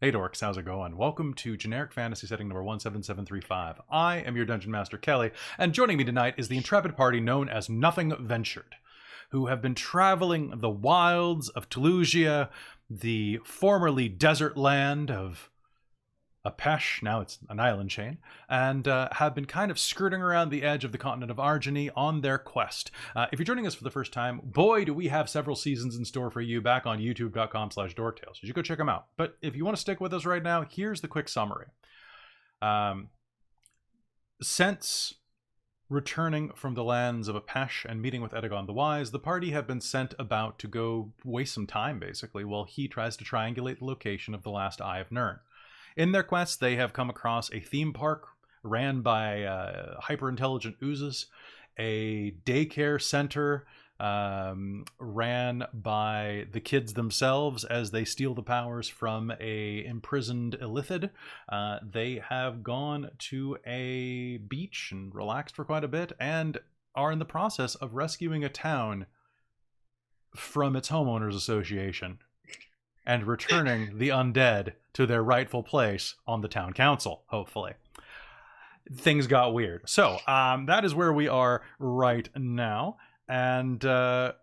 Hey dorks, how's it going? Welcome to Generic Fantasy Setting number 17735. I am your Dungeon Master Kelly, and joining me tonight is the intrepid party known as Nothing Ventured, who have been traveling the wilds of Telusia, the formerly desert land of Apesh, now it's an island chain, and have been kind of skirting around the edge of the continent of Argeny on their quest. If you're joining us for the first time, boy, do we have several seasons in store for you back on youtube.com/dorktales. You should go check them out. But if you want to stick with us right now, here's the quick summary. Since returning from the lands of Apesh and meeting with Edagon the Wise, the party have been sent about to go waste some time, basically, while he tries to triangulate the location of the last Eye of Nirn. In their quest, they have come across a theme park ran by hyper-intelligent oozes, a daycare center ran by the kids themselves as they steal the powers from a imprisoned illithid. They have gone to a beach and relaxed for quite a bit, and are in the process of rescuing a town from its homeowners association and returning the undead to their rightful place on the town council, hopefully. Things got weird. So, that is where we are right now. And, oh,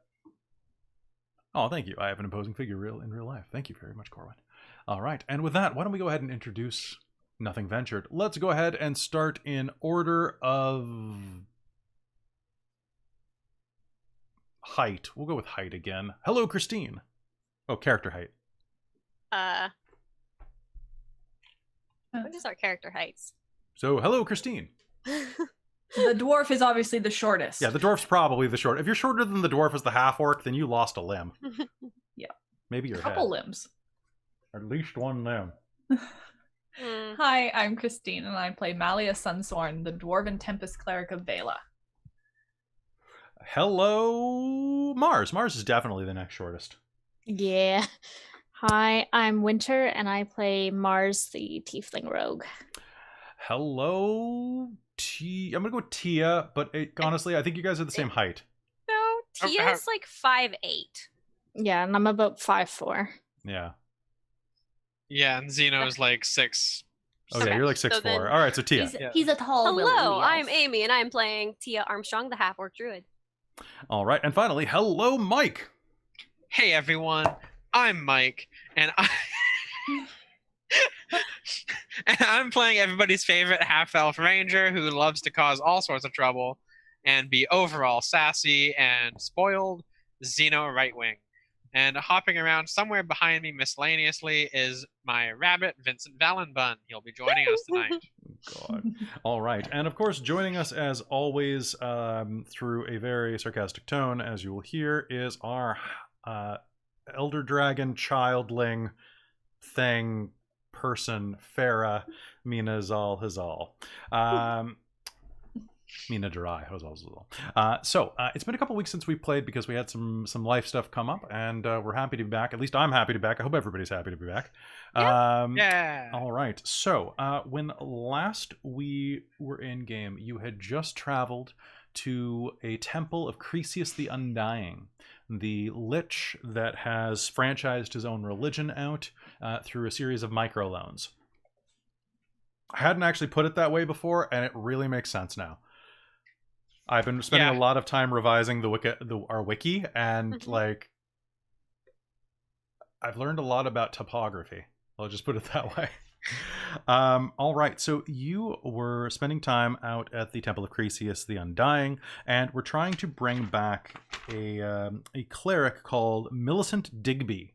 thank you. I have an imposing figure in real life. Thank you very much, Corwin. All right. And with that, why don't we go ahead and introduce Nothing Ventured. Let's go ahead and start in order of height. We'll go with height again. Hello, Christine. Oh, character height. What is our character heights? So, hello, Christine. The dwarf is obviously the shortest. Yeah, the dwarf's probably the short. If you're shorter than the dwarf as the half-orc, then you lost a limb. Yeah. Maybe your a couple head. limbs. At least one limb. Hi, I'm Christine, and I play Malia Sunsorn, the Dwarven Tempest Cleric of Bela. Hello, Mars. Mars is definitely the next shortest. Yeah. Hi, I'm Winter, and I play Mars, the Tiefling Rogue. Hello, I'm gonna go with Tia, but honestly, I think you guys are the same height. No, Tia's like 5'8". Yeah, and I'm about 5'4". Yeah. Yeah, and Zeno is like 6. Oh yeah, you're like 6'4". All right, so Tia. He's a tall Hello, willowy I'm elf. Amy, and I'm playing Tia Armstrong, the half-orc druid. All right, and finally, hello, Mike. Hey everyone, I'm Mike, and I'm playing everybody's favorite half-elf ranger who loves to cause all sorts of trouble and be overall sassy and spoiled, Zeno Rightwing. And hopping around somewhere behind me miscellaneously is my rabbit, Vincent Valenbun. He'll be joining us tonight. God. All right. And of course, joining us as always through a very sarcastic tone, as you will hear, is our elder dragon childling thing person, Farah, Mina Zal Hazal. Mina Durai, Hazal. So it's been a couple weeks since we played because we had some life stuff come up, and we're happy to be back. At least I'm happy to be back. I hope everybody's happy to be back. Yeah. All right. So when last we were in game, you had just traveled to a temple of Cresius the Undying, the lich that has franchised his own religion out through a series of microloans. I hadn't actually put it that way before, and it really makes sense now. I've been spending a lot of time revising our wiki, and like, I've learned a lot about topography. I'll just put it that way. All right, so you were spending time out at the Temple of Cresius the Undying, and we're trying to bring back a cleric called Millicent Digby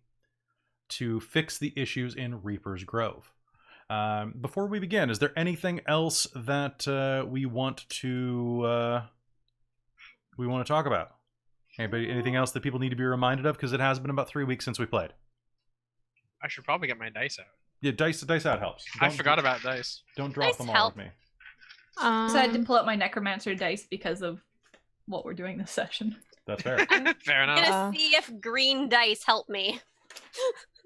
to fix the issues in Reaper's Grove. Before we begin, is there anything else that we want to talk about? Anything else that people need to be reminded of? Because it has been about 3 weeks since we played. I should probably get my dice out. Yeah, dice out helps. I forgot about dice. Don't drop Dice them all help. with me. I decided to pull out my necromancer dice because of what we're doing this session. That's fair. Fair enough. I'm gonna see if green dice help me.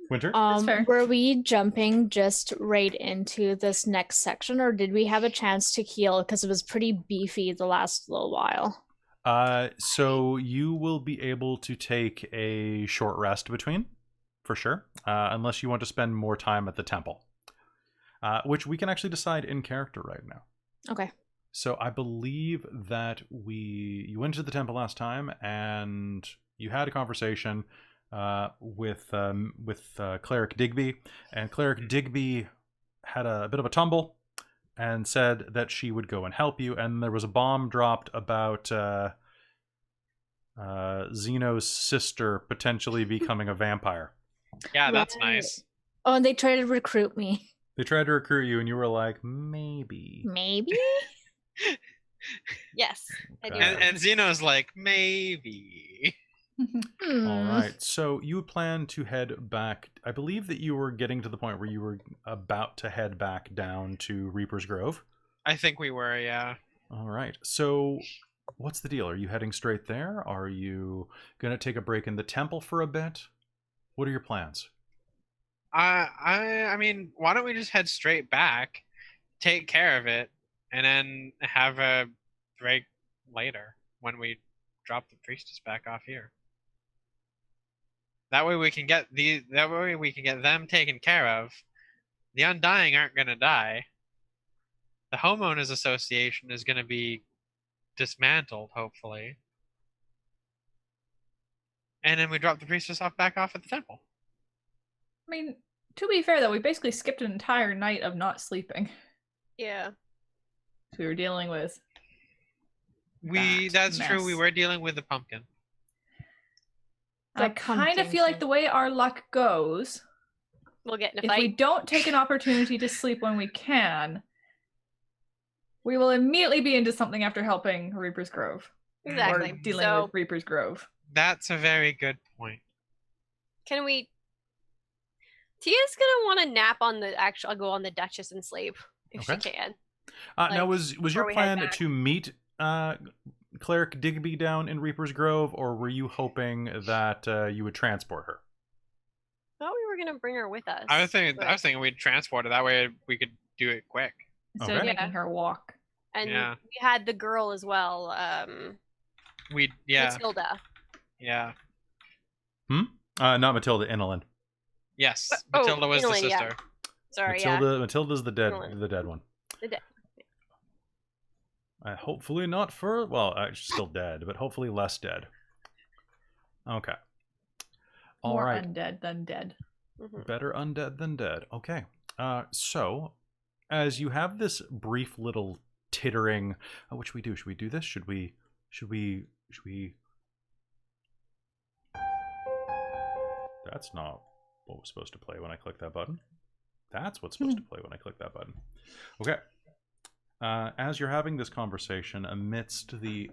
Winter? fair. Were we jumping just right into this next section, or did we have a chance to heal? Because it was pretty beefy the last little while. So you will be able to take a short rest between for sure, unless you want to spend more time at the temple, which we can actually decide in character right now. Okay. So I believe that you went to the temple last time and you had a conversation with Cleric Digby, and Cleric Digby had a bit of a tumble and said that she would go and help you, and there was a bomb dropped about Zeno's sister potentially becoming a vampire. Yeah, that's Right. nice. Oh, and they tried to recruit me. They tried to recruit you, and you were like, maybe. Maybe? Yes. I do. Okay. And Zeno's like, maybe. All right. So you plan to head back. I believe that you were getting to the point where you were about to head back down to Reaper's Grove. I think we were, yeah. All right. So what's the deal? Are you heading straight there? Are you going to take a break in the temple for a bit? What are your plans? I mean, why don't we just head straight back, take care of it, and then have a break later when we drop the priestess back off here. That way we can get them taken care of. The Undying aren't gonna die. The Homeowners Association is gonna be dismantled, hopefully. And then we drop the priestess back off at the temple. I mean, to be fair though, we basically skipped an entire night of not sleeping. Yeah. We were dealing with. That's true. We mess. were dealing with the pumpkin. I The kind of pumpkin feel like thing. the way our luck goes, We'll get in a if fight. we don't take an opportunity to sleep when we can, we will immediately be into something after helping Reaper's Grove. Exactly. Or dealing So with Reaper's Grove. That's a very good point. can we? Tia's gonna want to nap on the actual. Go on the Duchess and sleep if she Okay. can. Now, Like, was your before we head plan back. to meet Cleric Digby down in Reaper's Grove, or were you hoping that you would transport her? I thought we were gonna bring her with us. I was but- thinking we'd transport it. That way we could do it quick. Instead of Okay. making her walk. and Yeah. we had the girl as well. Yeah. Matilda. Yeah. Not Matilda, Inelin. Yes. Oh, Matilda was the Inelin, yeah. sister. Sorry, Matilda's the dead one. The dead. Hopefully not for, well, she's still dead, but hopefully less dead. Okay. All More right. undead than dead. Mhm. Better undead than dead. Okay. So, as you have this brief little tittering, what should we do? Should we do this? Should we? That's not what was supposed to play when I click that button. That's what's supposed to play when I click that button. Okay. As you're having this conversation amidst the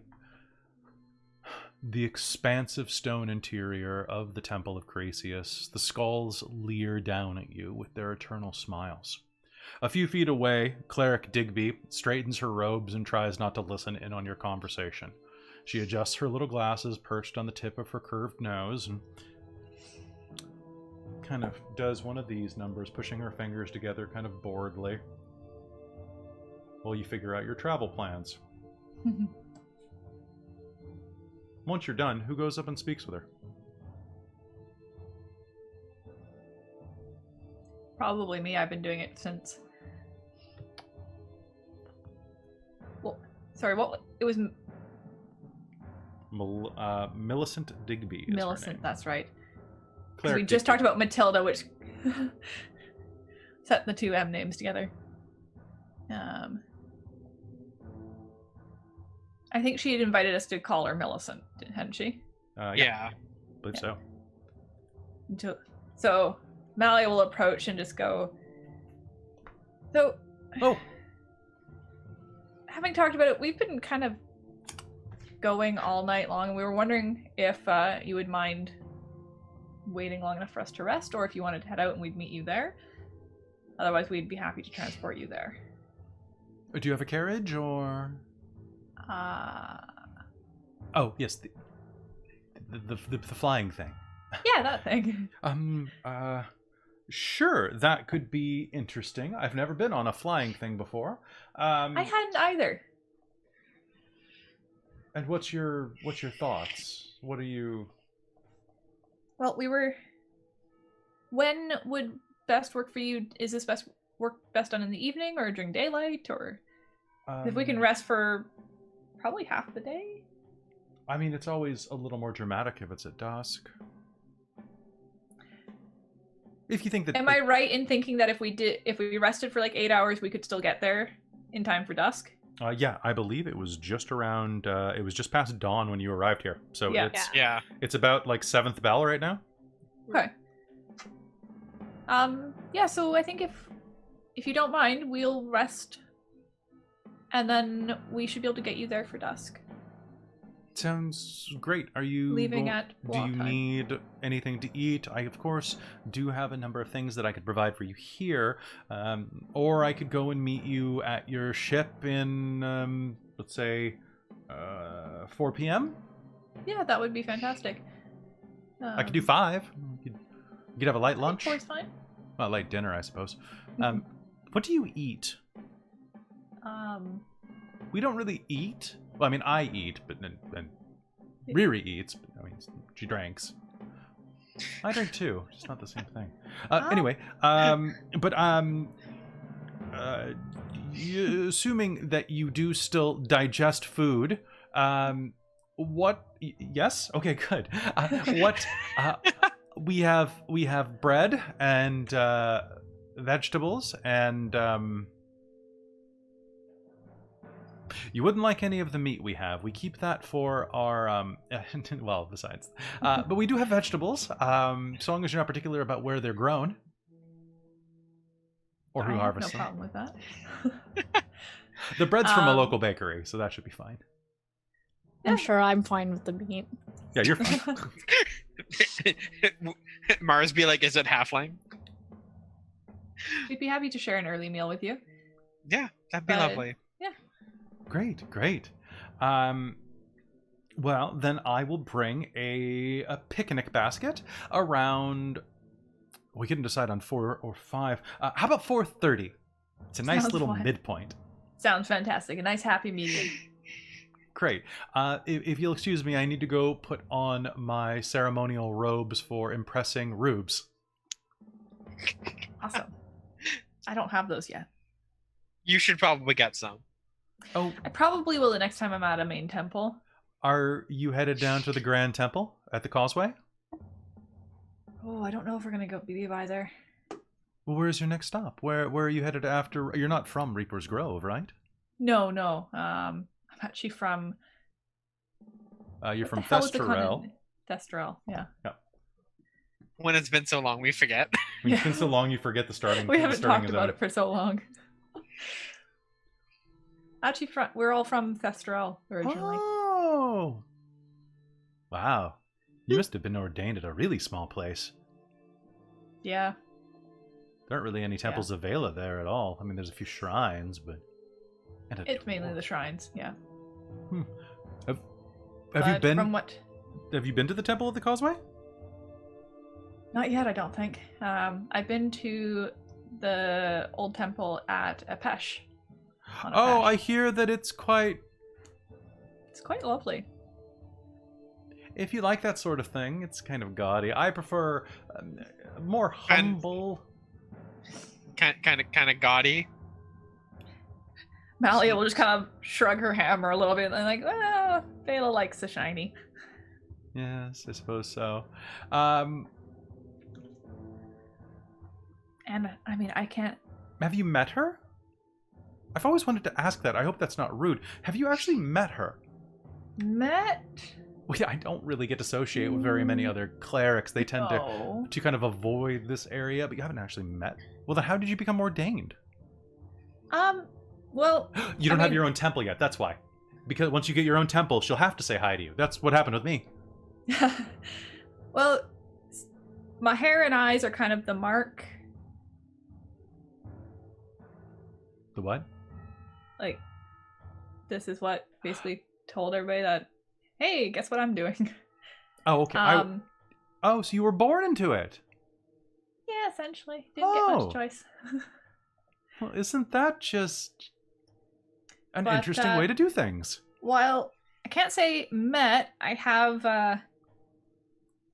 expansive stone interior of the Temple of Crasius, the skulls leer down at you with their eternal smiles. A few feet away, Cleric Digby straightens her robes and tries not to listen in on your conversation. She adjusts her little glasses perched on the tip of her curved nose and kind of does one of these numbers, pushing her fingers together kind of boredly while you figure out your travel plans. Once you're done, who goes up and speaks with her? Probably me. I've been doing it since. Well, sorry. What it was? Millicent Digby is her Millicent. name. That's right. 'Cause Cleric we just Digby. talked about Matilda, which set the two M names together. I think she had invited us to call her Millicent, hadn't she? Yeah. I believe so. So Malleod will approach and just go. So, Oh, having talked about it, we've been kind of going all night long, and we were wondering if you would mind waiting long enough for us to rest, or if you wanted to head out and we'd meet you there. Otherwise, we'd be happy to transport you there. do you have a carriage or? Yeah, Oh, yes, the flying thing. that thing. Sure, that could be interesting. I've never been on a flying thing before. I hadn't either. And what's your thoughts? What are you? Well, we were When would best work for you? Is this work best done in the evening or during daylight? Or if we can rest for probably half the day? I mean, it's always a little more dramatic if it's at dusk. If you think that... Am I right in thinking that if we rested for like 8 hours, we could still get there in time for dusk? Yeah, I believe it was just around, it was just past dawn when you arrived here. So Yeah. Yeah. it's about like 7th bell right now. Okay. Yeah, so I think if you don't mind, we'll rest. And then we should be able to get you there for dusk. Sounds great. Are you Leaving at Do block you time. need anything to eat? I, of course, do have a number of things that I could provide for you here. Or I could go and meet you at your ship in, let's say, 4 p.m.? Yeah, that would be fantastic. I could do 5. You could have a light lunch. 4 is fine. Well, light dinner, I suppose. What do you eat? We don't really eat. Well, I mean, I eat, but then Riri eats. But, I mean, she drinks. I drink too. It's not the same thing. Anyway, assuming that you do still digest food, what? Yes. Okay. Good. What? We have bread and vegetables and. You wouldn't like any of the meat we have. We keep that for our, well, besides. But we do have vegetables, so long as you're not particular about where they're grown. Or who I have harvests no them. problem with that. The bread's from a local bakery, so that should be fine. I'm sure I'm fine with the meat. Yeah, you're fine. Mars be like, is it halfling? We'd be happy to share an early meal with you. Yeah, that'd be But- lovely. Great, great. Well, then I will bring a picnic basket around... We couldn't decide on 4 or 5. How about 4:30? It's a nice Sounds little fine. midpoint. Sounds fantastic. A nice happy medium. Great. If you'll excuse me, I need to go put on my ceremonial robes for impressing rubes. Awesome. I don't have those yet. You should probably get some. Oh, I probably will the next time I'm at a main temple. are you headed down to the Grand Temple at the Causeway? Oh, I don't know if we're gonna go be by there. Well, where's your next stop? Where are you headed after? You're not from Reaper's Grove, right? No. I'm actually from. You're from what the hell is the Thestrel. continent? Thestrel, yeah. When it's been so long, we forget. I mean, it's been so long you forget the starting. We the haven't starting talked of about them. it for so long. Actually, we're all from Thestrel originally. Oh! Wow. You must have been ordained at a really small place. Yeah. There aren't really any temples of Vela there at all. I mean, there's a few shrines, but... and a It's mainly dwarf. the shrines, yeah. Have you But been? From what? Have you been to the Temple of the Causeway? Not yet, I don't think. I've been to the old temple at Apesh. on Oh, Apesh. I hear that it's quite... It's quite lovely. If you like that sort of thing, it's kind of gaudy. I prefer more humble... kind of gaudy. Malia will just kind of shrug her hammer a little bit and like, well, Bela likes the shiny. Yes, I suppose so. And I mean, I can't. Have you met her? I've always wanted to ask that. I hope that's not rude. Have you actually met her? Met? I don't really get to associate with very many other clerics. They tend No. to kind of avoid this area, but you haven't actually met. Well, then how did you become ordained? Well, You don't I have mean- your own temple yet. That's why. Because once you get your own temple, she'll have to say hi to you. That's what happened with me. well, my hair and eyes are kind of the mark. The what? Like, this is what basically told everybody that, hey, guess what I'm doing? Oh, okay. Oh, so you were born into it. Yeah, essentially. Didn't get Oh. much choice. Well, isn't that just an But, interesting way to do things? While I can't say met, I have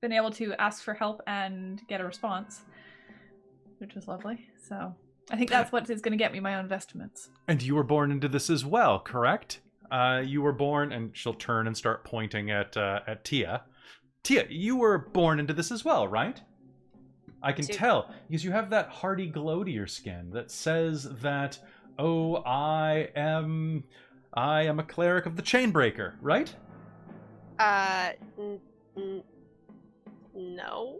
been able to ask for help and get a response. which is lovely. So I think that's what is going to get me my own vestments. And you were born into this as well, correct? You were born, and she'll turn and start pointing at Tia. Tia, you were born into this as well, right? I can tell, because you have that hardy glow to your skin that says that, oh, I am a cleric of the Chainbreaker, right? No.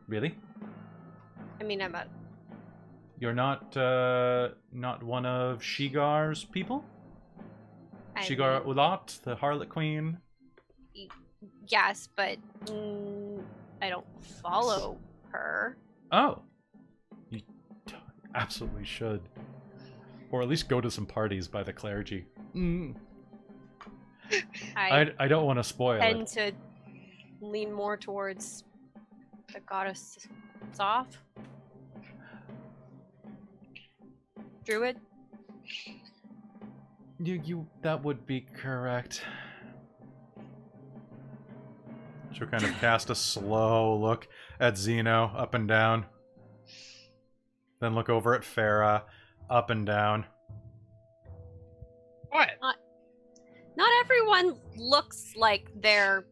Really? I mean, I'm a... You're not one of Shigar's people? Shigar Ulat, the Harlot Queen? Yes, but I don't follow her. Oh. You absolutely should. Or at least go to some parties by the clergy. I don't want to spoil it. Tend to lean more towards the goddess Soph. Druid. You that would be correct. She'll kind of cast a slow look at Zeno, up and down. Then look over at Farah, up and down. What? Not everyone looks like their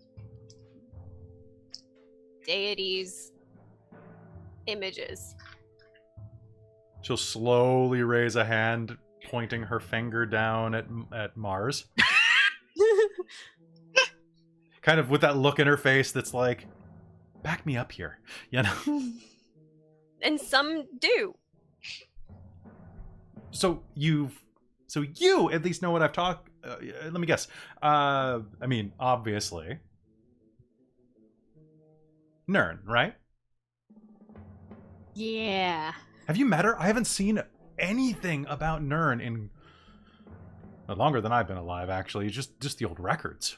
deities' images. She'll slowly raise a hand, pointing her finger down at Mars. Kind of with that look in her face that's like, back me up here, you know? And some do. So you at least know what I've talked. Let me guess. I mean, obviously, Nern, right? Yeah. Have you met her? I haven't seen anything about Nern in longer than I've been alive. Actually, just the old records.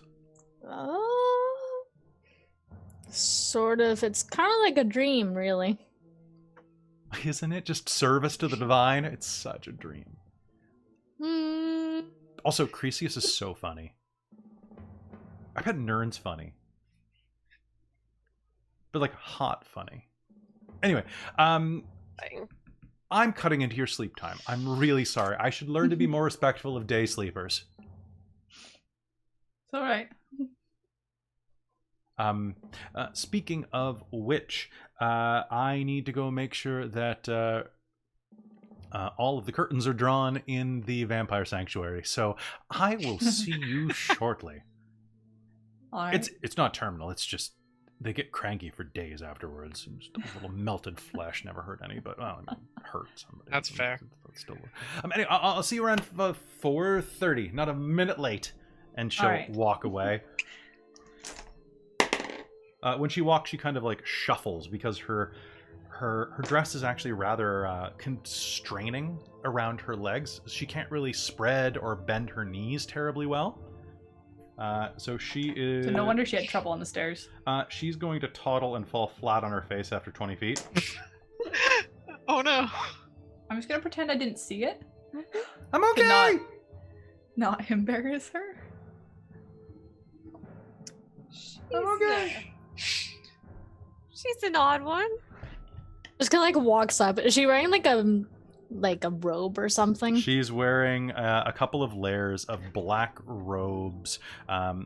Sort of. It's kind of like a dream, really. Isn't it? Just service to the divine. It's such a dream. Also, Cresius is so funny. I bet Nern's funny. But like hot funny. Anyway, I'm cutting into your sleep time. I'm really sorry. I should learn to be more respectful of day sleepers. It's all right. Speaking of which, I need to go make sure that all of the curtains are drawn in the vampire sanctuary. So I will see you shortly. All right. It's not terminal. It's just they get cranky for days afterwards. Just a little melted flesh never hurt any, but well, I mean, hurt somebody. That's fair. Still, anyway, I'll see you around 4:30, not a minute late, and she'll walk away. When she walks, she kind of like shuffles because her dress is actually rather constraining around her legs. She can't really spread or bend her knees terribly well. So she is... So no wonder she had trouble on the stairs. She's going to toddle and fall flat on her face after 20 feet. Oh no. I'm just going to pretend I didn't see it. I'm okay! Not embarrass her. I'm okay. She's an odd one. Just kind of like walks up. Is she wearing like a robe or something? She's wearing a couple of layers of black robes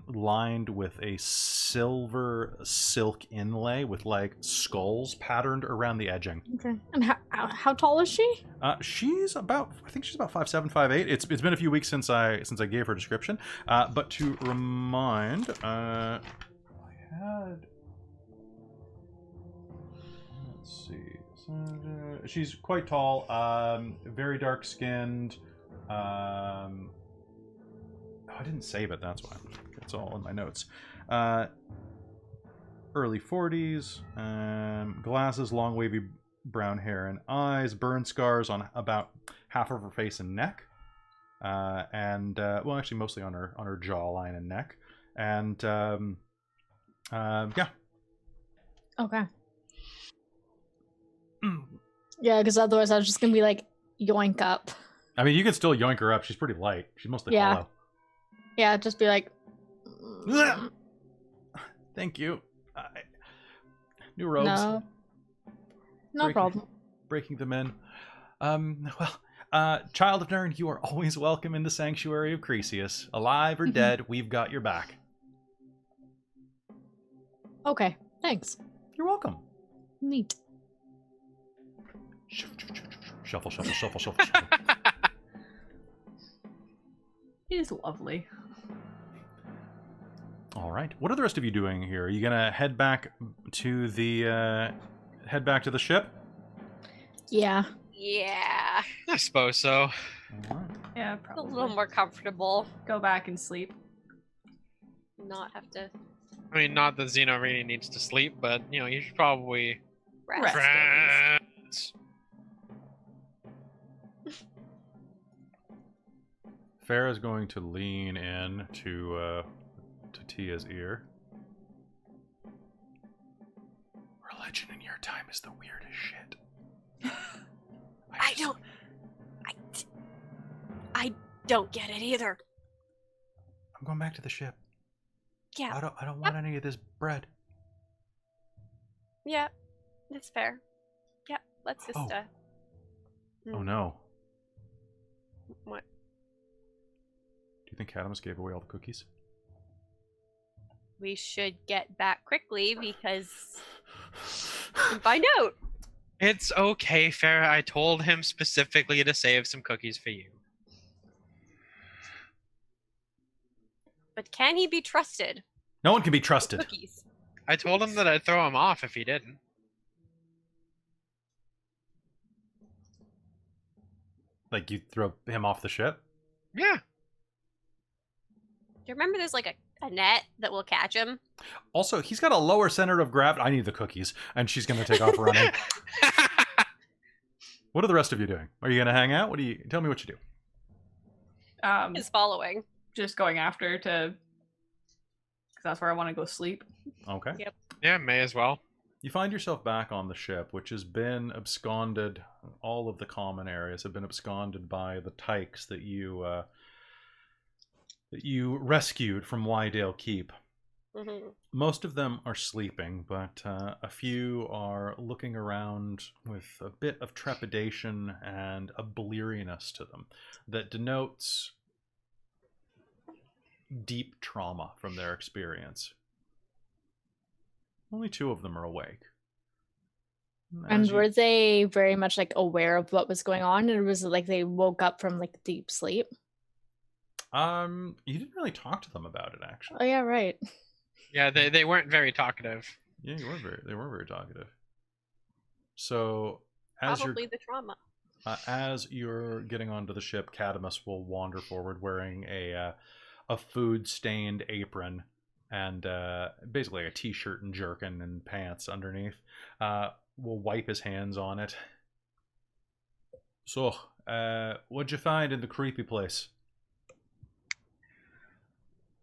lined with a silver silk inlay with like skulls patterned around the edging. Okay. And how tall is she? She's about, I think she's about 5'7", 5'8". It's been a few weeks since I gave her a description. But to remind, I had... Let's see. She's quite tall, very dark skinned. I didn't save it, that's why. It's all in my notes. Early 40s, glasses, long wavy brown hair and eyes, burn scars on about half of her face and neck. And well, actually mostly on her jawline and neck. And yeah. Okay. Yeah, because otherwise I was just gonna be like, yoink up. I mean, you can still yoink her up. She's pretty light. She's mostly hollow. Yeah, just be like... Thank you. New robes. No problem. breaking them in. Child of Nern, you are always welcome in the Sanctuary of Cresius. Alive or dead, we've got your back. Okay, thanks. You're welcome. Neat. Shuffle, shuffle, shuffle, shuffle, shuffle. It is lovely. All right. What are the rest of you doing here? Are you gonna head back to the ship? Yeah. Yeah. I suppose so. All right. Yeah, A probably. little more comfortable. Go back and sleep. Not have to I mean, not that Xeno really needs to sleep, but you should probably rest. rest. Farah's going to lean in to Tia's ear. Religion in your time is the weirdest shit. I don't get it either. I'm going back to the ship. Yeah. I don't want any of this bread. Yeah. That's fair. Yeah. Let's just Oh. Oh Hmm. no. What? Do you think Catamus gave away all the cookies? We should get back quickly because by note. It's okay, Farah. I told him specifically to save some cookies for you. But can he be trusted? No one can be trusted. Cookies. I told him that I'd throw him off if he didn't. Like you throw him off the ship? Yeah. Do you remember there's like a net that will catch him? Also, he's got a lower center of gravity. I need the cookies. And she's going to take off running. What are the rest of you doing? Are you going to hang out? Tell me what you do. Is following. Just going after to, because that's where I want to go sleep. Okay. Yep. Yeah, may as well. You find yourself back on the ship, which has been absconded. All of the common areas have been absconded by the tykes that you rescued from Wydale Keep. Mm-hmm. Most of them are sleeping, but a few are looking around with a bit of trepidation and a bleariness to them that denotes deep trauma from their experience. Only 2 of them are awake. And were they very much like aware of what was going on, or was it like they woke up from like deep sleep? You didn't really talk to them about it, actually. Oh yeah, right. Yeah, they weren't very talkative. Yeah, they weren't very talkative. So as Probably the trauma. as you're getting onto the ship, Catamus will wander forward wearing a food-stained apron and basically a t-shirt and jerkin and pants underneath. Will wipe his hands on it. So, what'd you find in the creepy place?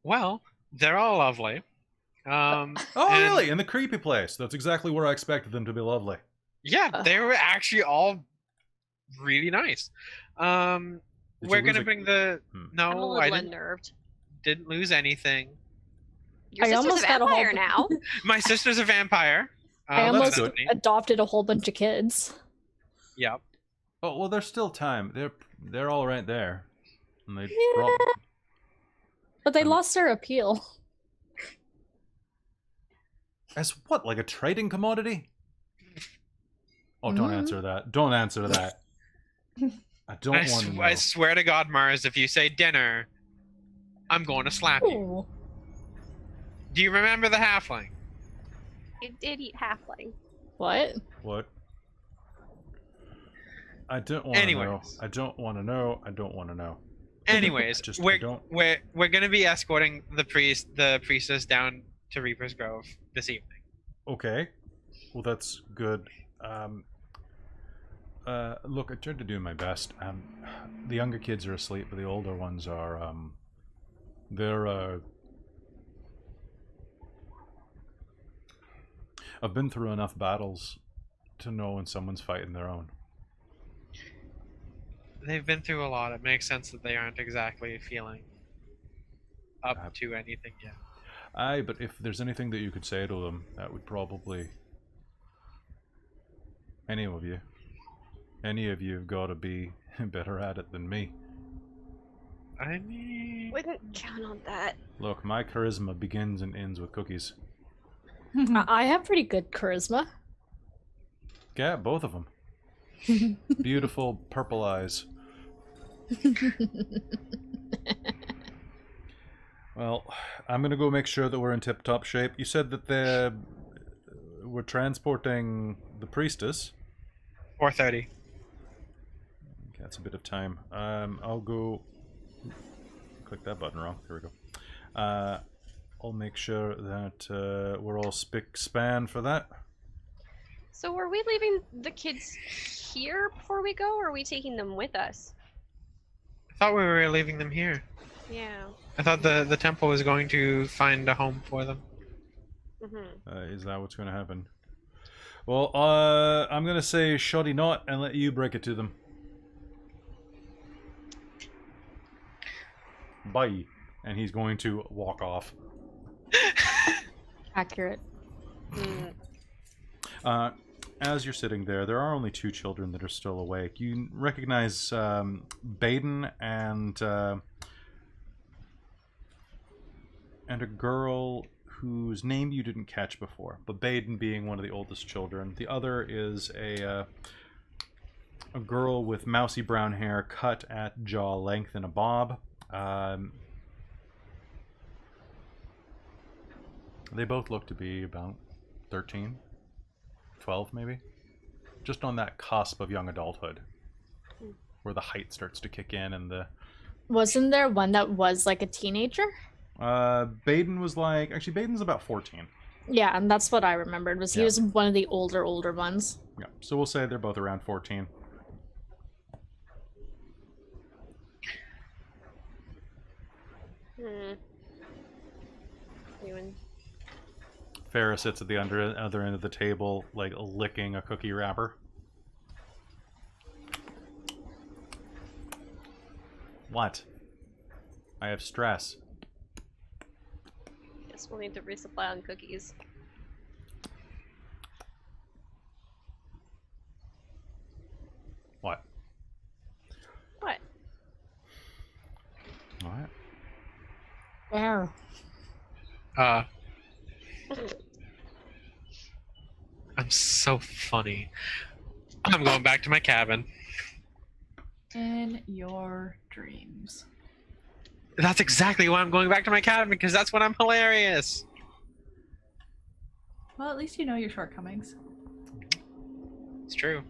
Well, they're all lovely. Oh, and- really? In the creepy place? That's exactly where I expected them to be lovely. Yeah, they were actually all really nice. Did We're you lose gonna bring the. Hmm. I'm a No, little I didn't. unnerved. Didn't lose anything. Your I sister's a almost got a vampire whole- now. My sister's a vampire. I that's almost good. adopted a whole bunch of kids. Yep. Oh, well, there's still time. They're all right there. And they Yeah. But they Um, lost their appeal. As what, like a trading commodity? Oh, don't Mhm. answer that. Don't answer that. I don't want to know. I swear to God, Mars, if you say dinner, I'm going to slap you. Ooh. Do you remember the halfling? It did eat halfling. What? What? I don't want to know. Anyways. I don't want to know. I don't want to know. Anyways, Just I we're don't. we're gonna be escorting the priestess down to Reaper's Grove this evening. Okay. Well, that's good. Look, I tried to do my best. The younger kids are asleep, but the older ones are. They're. I've been through enough battles to know when someone's fighting their own. They've been through a lot. It makes sense that they aren't exactly feeling up to anything yet. Aye, but if there's anything that you could say to them, that would probably... Any of you. Any of you have got to be better at it than me. I mean, Wouldn't count on that. Look, my charisma begins and ends with cookies. I have pretty good charisma. Yeah, both of them. Beautiful purple eyes. Well, I'm gonna go make sure that we're in tip-top shape. You said that we're transporting the priestess. 4:30. Okay, that's a bit of time. I'll go... Click that button wrong. There we go. I'll make sure that we're all spick-span for that. So are we leaving the kids here before we go, or are we taking them with us? I thought we were leaving them here. Yeah. I thought the temple was going to find a home for them. Mm-hmm. Is that what's going to happen? Well, I'm going to say shoddy not and let you break it to them. Bye. And he's going to walk off. Accurate. As you're sitting there, there are only 2 children that are still awake. You recognize Baden and a girl whose name you didn't catch before, but Baden being one of the oldest children. The other is a girl with mousy brown hair cut at jaw length in a bob. They both look to be about 13, 12 maybe. Just on that cusp of young adulthood, where the height starts to kick in and the... Wasn't there one that was like a teenager? Baden was like... Actually, Baden's about 14. Yeah, and that's what I remembered, was he Yeah. was one of the older ones. Yeah, so we'll say they're both around 14. Anyone? Farrah sits at the other end of the table, like licking a cookie wrapper. What? I have stress. Guess we'll need to resupply on cookies. What? What? What? Where? I'm so funny. I'm going back to my cabin. In your dreams. That's exactly why I'm going back to my cabin, because that's when I'm hilarious. Well, at least you know your shortcomings. It's true.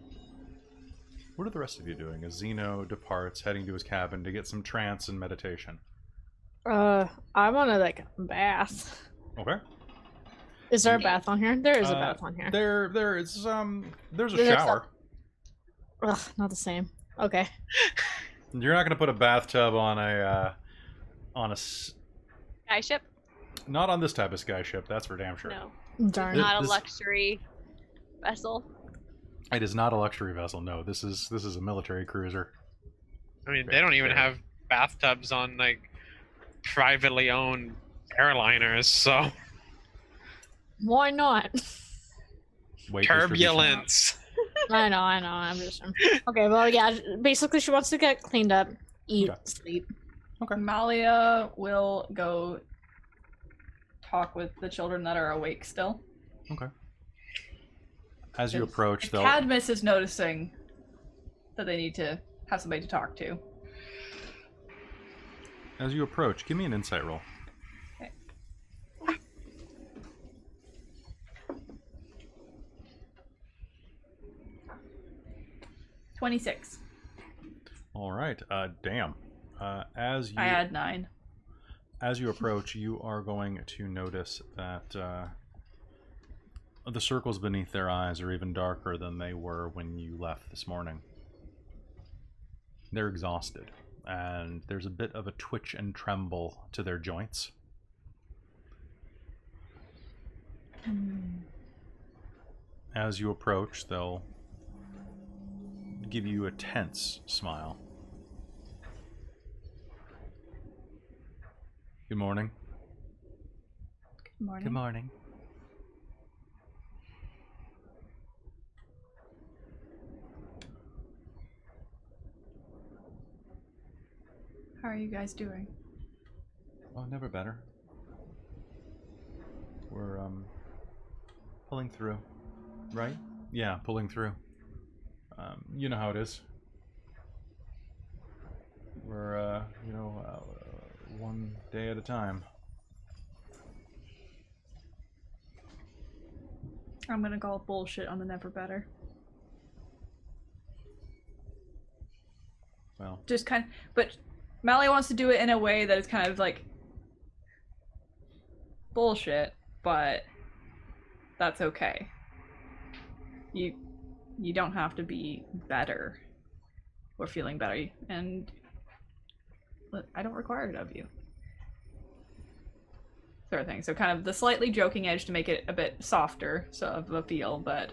What are the rest of you doing as Zeno departs, heading to his cabin to get some trance and meditation? I want to like bath. Okay. Is there a bath on here? There is a bath on here. There's a There's shower. Ugh, not the same. Okay. You're not gonna put a bathtub on a Skyship? not on this type of skyship. That's for damn sure. No. Darn. Not a This- luxury vessel. It is not a luxury vessel. No, this is a military cruiser. I mean, they don't even have bathtubs on like privately owned airliners, so Why not? Weight distribution. turbulence. I know. I'm just... Okay, well, yeah, basically she wants to get cleaned up, eat, Okay. sleep. Okay. Malia will go talk with the children that are awake still. Okay. As you approach, they'll... Cadmus is noticing that they need to have somebody to talk to. As you approach, give me an insight roll. 26. All right. Damn. As you I add 9. as you approach, you are going to notice that the circles beneath their eyes are even darker than they were when you left this morning. They're exhausted, and there's a bit of a twitch and tremble to their joints. As you approach, they'll give you a tense smile. Good morning. Good morning. Good morning. How are you guys doing? Oh, never better. We're pulling through, right? Yeah, pulling through. You know how it is. We're one day at a time. I'm gonna call bullshit on the never better. Well, Just kind of, but MacLeod wants to do it in a way that is kind of like bullshit, but that's okay. You don't have to be better or feeling better, and I don't require it of you. Sort of thing. So kind of the slightly joking edge to make it a bit softer, so of a feel, but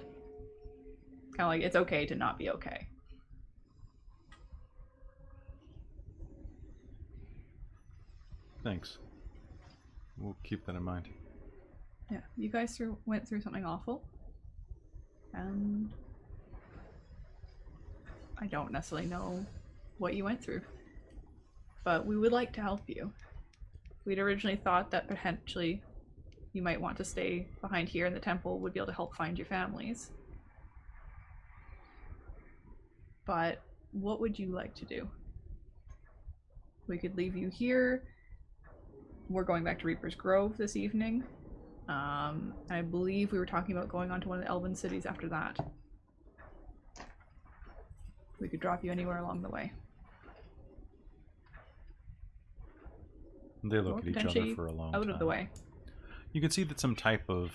kind of like it's okay to not be okay. thanks. We'll keep that in mind. Yeah, you guys went through something awful, and I don't necessarily know what you went through, but we would like to help you. We'd originally thought that potentially you might want to stay behind here in the temple, would be able to help find your families. But what would you like to do? We could leave you here. We're going back to Reaper's Grove this evening. I believe we were talking about going on to one of the Elven cities after that. We could drop you anywhere along the way. They look Or at each other potentially for a long time. out of the way. You can see that some type of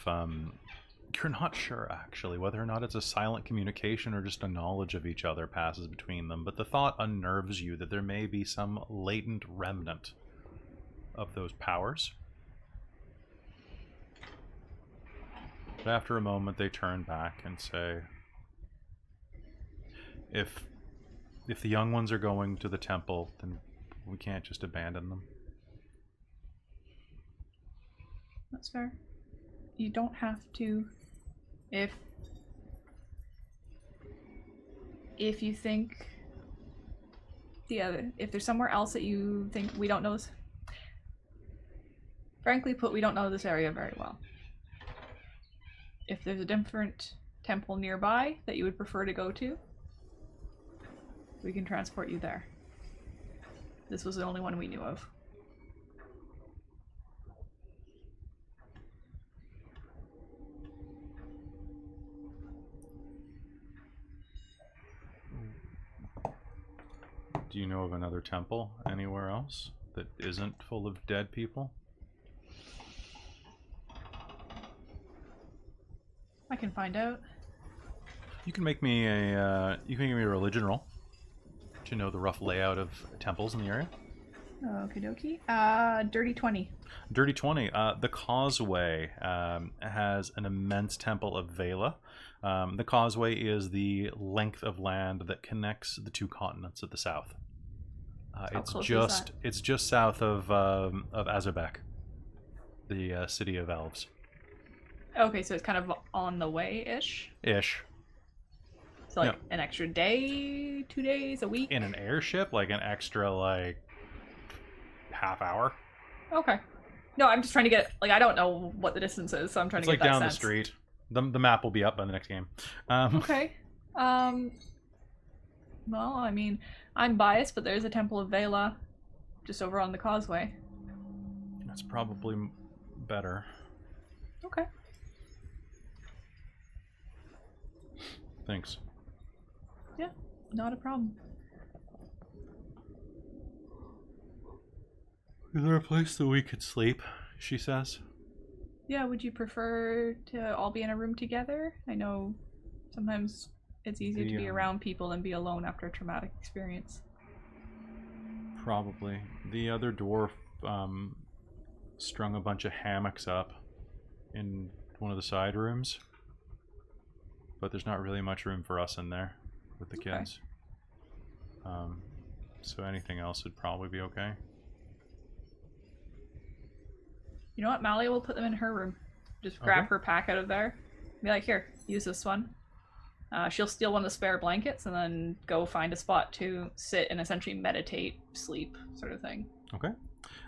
you're not sure actually whether or not it's a silent communication or just a knowledge of each other passes between them, but the thought unnerves you that there may be some latent remnant of those powers. But after a moment they turn back and say, if the young ones are going to the temple, then we can't just abandon them. That's fair. You don't have to. If you think if there's somewhere else that you think we don't know, frankly put, we don't know this area very well. If there's a different temple nearby that you would prefer to go to, we can transport you there. This was the only one we knew of. Do you know of another temple anywhere else that isn't full of dead people? I can find out. You can make me a you can give me a religion roll to know the rough layout of temples in the area. Okie dokie. Dirty 20. Dirty 20. The Causeway has an immense temple of Vela. The Causeway is the length of land that connects the two continents at the south. It's just south of Azabek, the city of elves. Okay, so it's kind of on the way-ish? Ish. So like an extra day, 2 days, a week? In an airship, like an extra half hour. Okay. No, I'm just trying to get, I don't know what the distance is, so I'm trying to get that down sense. the street. The map will be up by the next game. Okay. Well, I mean, I'm biased, but there's a Temple of Vela just over on the Causeway. That's probably better. Okay. Thanks. Yeah, not a problem. Is there a place that we could sleep? She says. Yeah, would you prefer to all be in a room together? I know sometimes it's easier to be around people than be alone after a traumatic experience. Probably. The other dwarf strung a bunch of hammocks up in one of the side rooms. But there's not really much room for us in there with the kids. So anything else would probably be okay. You know what? MacLeod will put them in her room. Just grab her pack out of there. Be like, here, use this one. She'll steal one of the spare blankets and then go find a spot to sit and essentially meditate, sleep, sort of thing. Okay.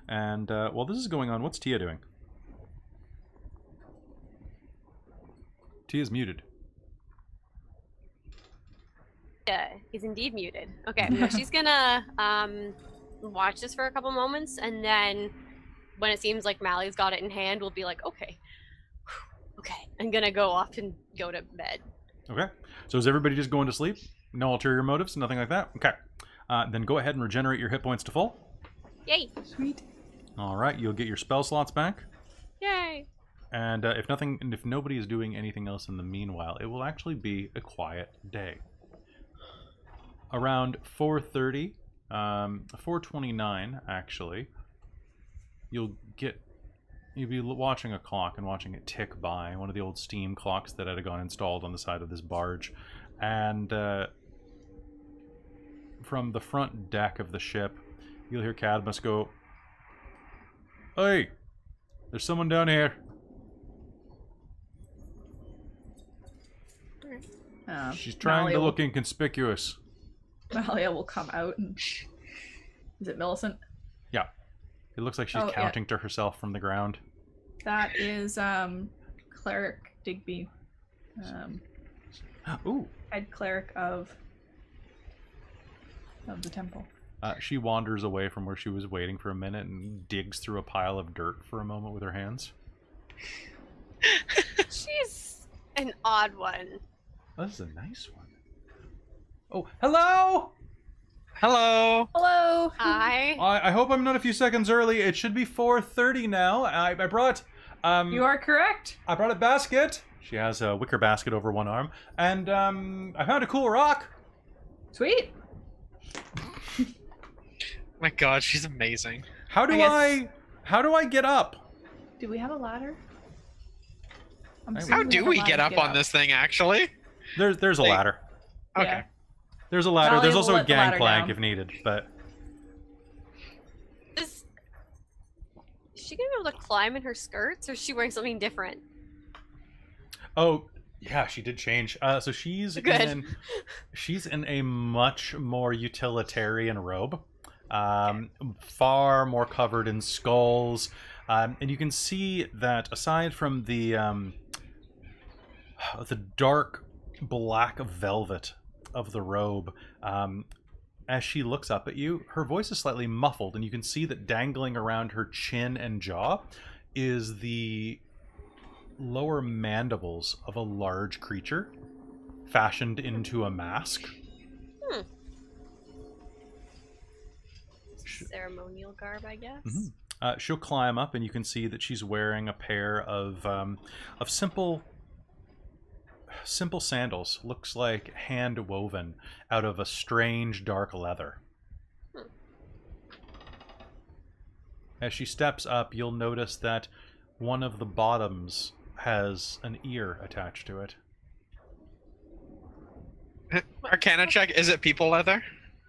And while this is going on, what's Tia doing? Tia's muted. Yeah, he's indeed muted. Okay, so she's gonna watch this for a couple moments, and then when it seems like Mally's got it in hand, we'll be like, okay, I'm gonna go off and go to bed. Okay. So is everybody just going to sleep? No ulterior motives? Nothing like that? Okay. Then go ahead and regenerate your hit points to full. Yay! Sweet. All right. You'll get your spell slots back. Yay! And if nobody is doing anything else in the meanwhile, it will actually be a quiet day. Around 4:30, 4:29 actually, you'll be watching a clock and watching it tick by, one of the old steam clocks that Edagon installed on the side of this barge. And from the front deck of the ship, you'll hear Cadmus go, "Hey, there's someone down here." She's trying to look inconspicuous. Malia will come out and... Is it Millicent? Yeah. It looks like she's counting to herself from the ground. That is Cleric Digby. Ooh. Head cleric of the temple. She wanders away from where she was waiting for a minute and digs through a pile of dirt for a moment with her hands. She's an odd one. Oh, this is a nice one. Oh, hello! Hello. Hello! Hi. I hope I'm not a few seconds early. It should be 4:30 now. I brought... You are correct. I brought a basket. She has a wicker basket over one arm. And I found a cool rock. Sweet. My God, she's amazing. How do I get up? Do we have a ladder? How do we get up on this thing, actually? There's a ladder. Okay. Yeah. There's a ladder. Malia There's will also a let the ladder gangplank down. if needed, but... Is she gonna be able to climb in her skirts, or is she wearing something different? Oh, yeah, she did change. So she's Good. she's in a much more utilitarian robe, far more covered in skulls, and you can see that aside from the dark black velvet of the robe, as she looks up at you, her voice is slightly muffled, and you can see that dangling around her chin and jaw is the lower mandibles of a large creature fashioned into a mask. Ceremonial garb, I guess. Mm-hmm. She'll climb up, and you can see that she's wearing a pair of simple sandals. Looks like hand woven out of a strange dark leather. As she steps up, you'll notice that one of the bottoms has an ear attached to it. Arcana check. Is it people leather?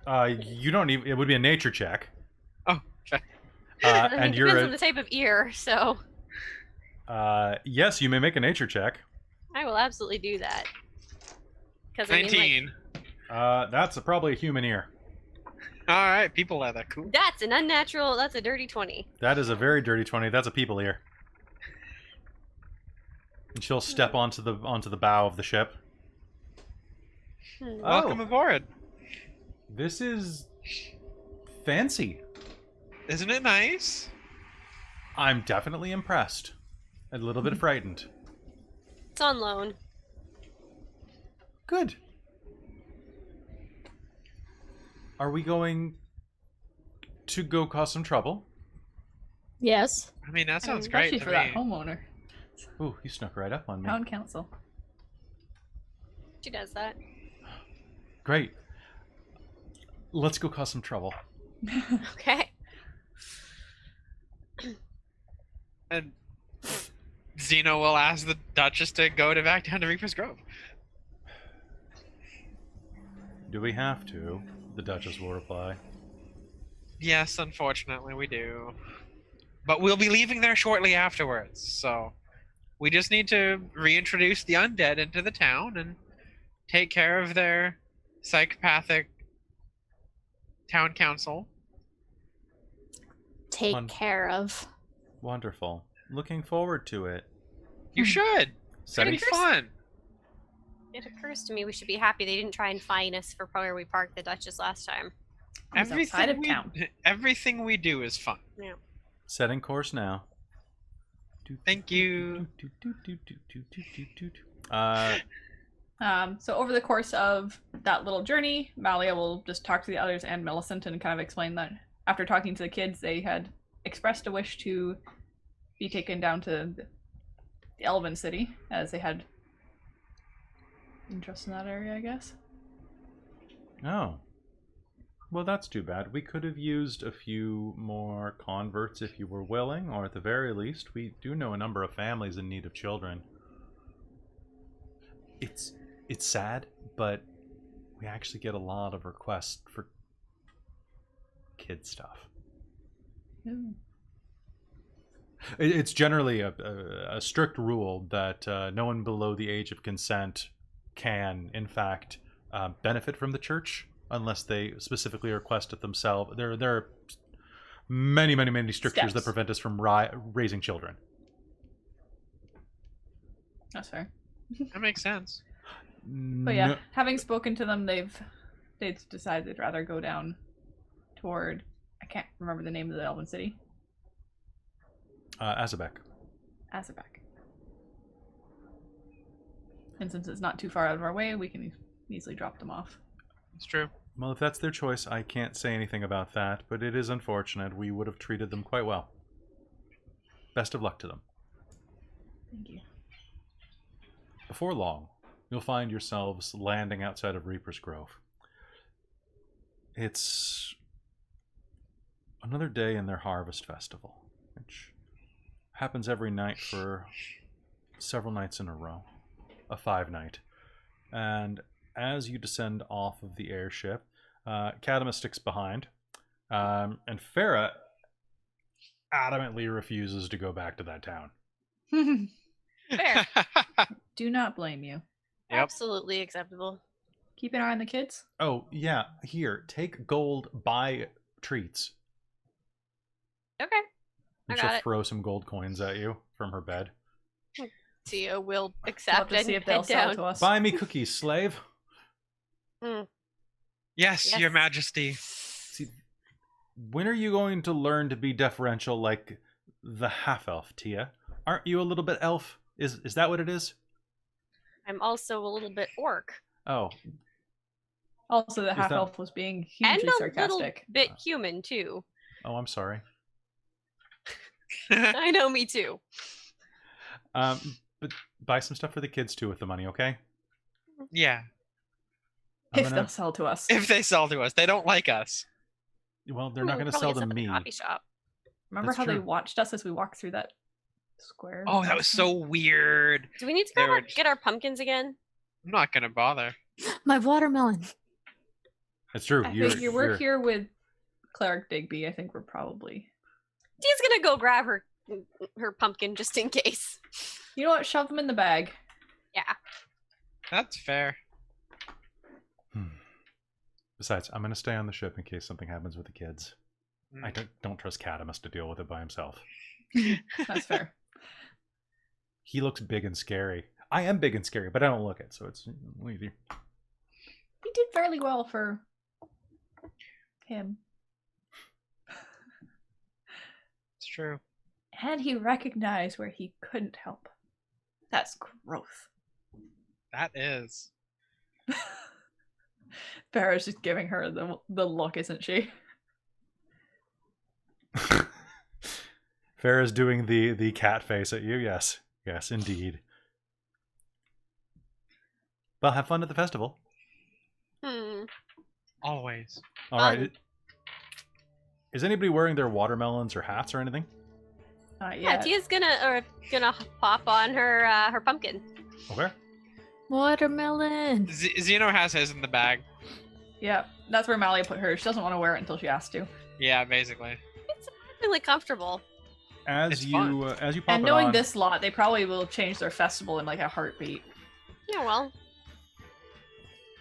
You don't even. It would be a nature check. Oh, okay. I mean, And depends you're on the type of ear, so yes, you may make a nature check. I will absolutely do that. Because 19. That's probably a human ear. All right, people leather. Cool. that's an unnatural. That's a dirty 20. That is a very dirty 20. That's a people ear. And she'll step onto the bow of the ship. Welcome aboard. This is fancy. Isn't it nice? I'm definitely impressed. A little bit frightened. It's on loan. Good. Are we going to go cause some trouble? Yes. I mean, that sounds Especially great to for me. that homeowner. Ooh, you snuck right up on me. Town council. She does that. Great. Let's go cause some trouble. Okay. And Zeno will ask the Duchess to go back down to Reaper's Grove. Do we have to? The Duchess will reply. Yes, unfortunately, we do. But we'll be leaving there shortly afterwards, so we just need to reintroduce the undead into the town, and take care of their psychopathic town council. Take Fun. care of. Wonderful. Looking forward to it. You should. It's gonna be fun. It occurs to me we should be happy they didn't try and fine us for where we parked the Duchess last time. It's outside of we, town. everything we do is fun. Yeah. Setting course now. Thank you. So over the course of that little journey, Malia will just talk to the others and Millicent and kind of explain that after talking to the kids, they had expressed a wish to be taken down to the Elven City, as they had interest in that area, I guess. Oh. Well, that's too bad. We could have used a few more converts if you were willing, or at the very least, we do know a number of families in need of children. It's sad, but we actually get a lot of requests for kid stuff. Ooh. It's generally a strict rule that no one below the age of consent can, in fact, benefit from the church unless they specifically request it themselves. There are many strictures that Steps. prevent us from raising children. That's fair. That makes sense. But yeah, having spoken to them, they've decided they'd rather go down toward, I can't remember the name of the Elven City. Azabek. Azabek. And since it's not too far out of our way, we can easily drop them off. It's true. Well, if that's their choice, I can't say anything about that, but it is unfortunate. We would have treated them quite well. Best of luck to them. Thank you. Before long, you'll find yourselves landing outside of Reaper's Grove. It's another day in their harvest festival, which happens every night for several nights in a row. A 5-night. And as you descend off of the airship, Kadima sticks behind, and Farah adamantly refuses to go back to that town. Fair. Do not blame you. Yep. Absolutely acceptable. Keep an eye on the kids. Oh, yeah, here, take gold, buy treats. Okay. I And she'll got it. throw some gold coins at you from her bed. Tia will We'll have accept to and see if they'll head sell down. to us. Buy me cookies, slave. Yes, Yes. Your Majesty. See, when are you going to learn to be deferential like the half-elf, Tia? Aren't you a little bit elf? Is that what it is? I'm also a little bit orc. Oh, Also, the that- half elf was being And hugely a sarcastic. little bit human, too. I'm sorry. I know, me too. But buy some stuff for the kids too with the money, okay? Yeah. I'm If gonna- they'll sell to us. If they sell to us, they don't like us. Well, they're not going to Probably sell gets to up at the me. coffee shop. Remember That's how they true. watched us as we walked through that square? Oh, that was so weird. Do we need to They go were get our pumpkins again? I'm not gonna bother. My watermelon. It's true. I You're, think we're here with Cleric Digby. I think we're probably. Tia's gonna go grab her pumpkin just in case. You know what? Shove them in the bag. Yeah. That's fair. Besides, I'm going to stay on the ship in case something happens with the kids. Mm. I don't trust Cadimus to deal with it by himself. That's fair. He looks big and scary. I am big and scary, but I don't look it, so it's easy. He did fairly well for him. It's true. And he recognized where he couldn't help. That's growth. That is. Farrah's just giving her the look, isn't she? Farrah's doing the cat face at you. Yes, indeed. Well, have fun at the festival. Always. All right. Is anybody wearing their watermelons or hats or anything? Yeah, Tia's gonna pop on her pumpkin. Okay. Watermelon. Zeno has his in the bag. Yeah, that's where Malia put hers. She doesn't want to wear it until she has to. Yeah, basically. It's really comfortable. As It's you fun. as you pop And it knowing on, this lot, they probably will change their festival in like a heartbeat. Yeah, well,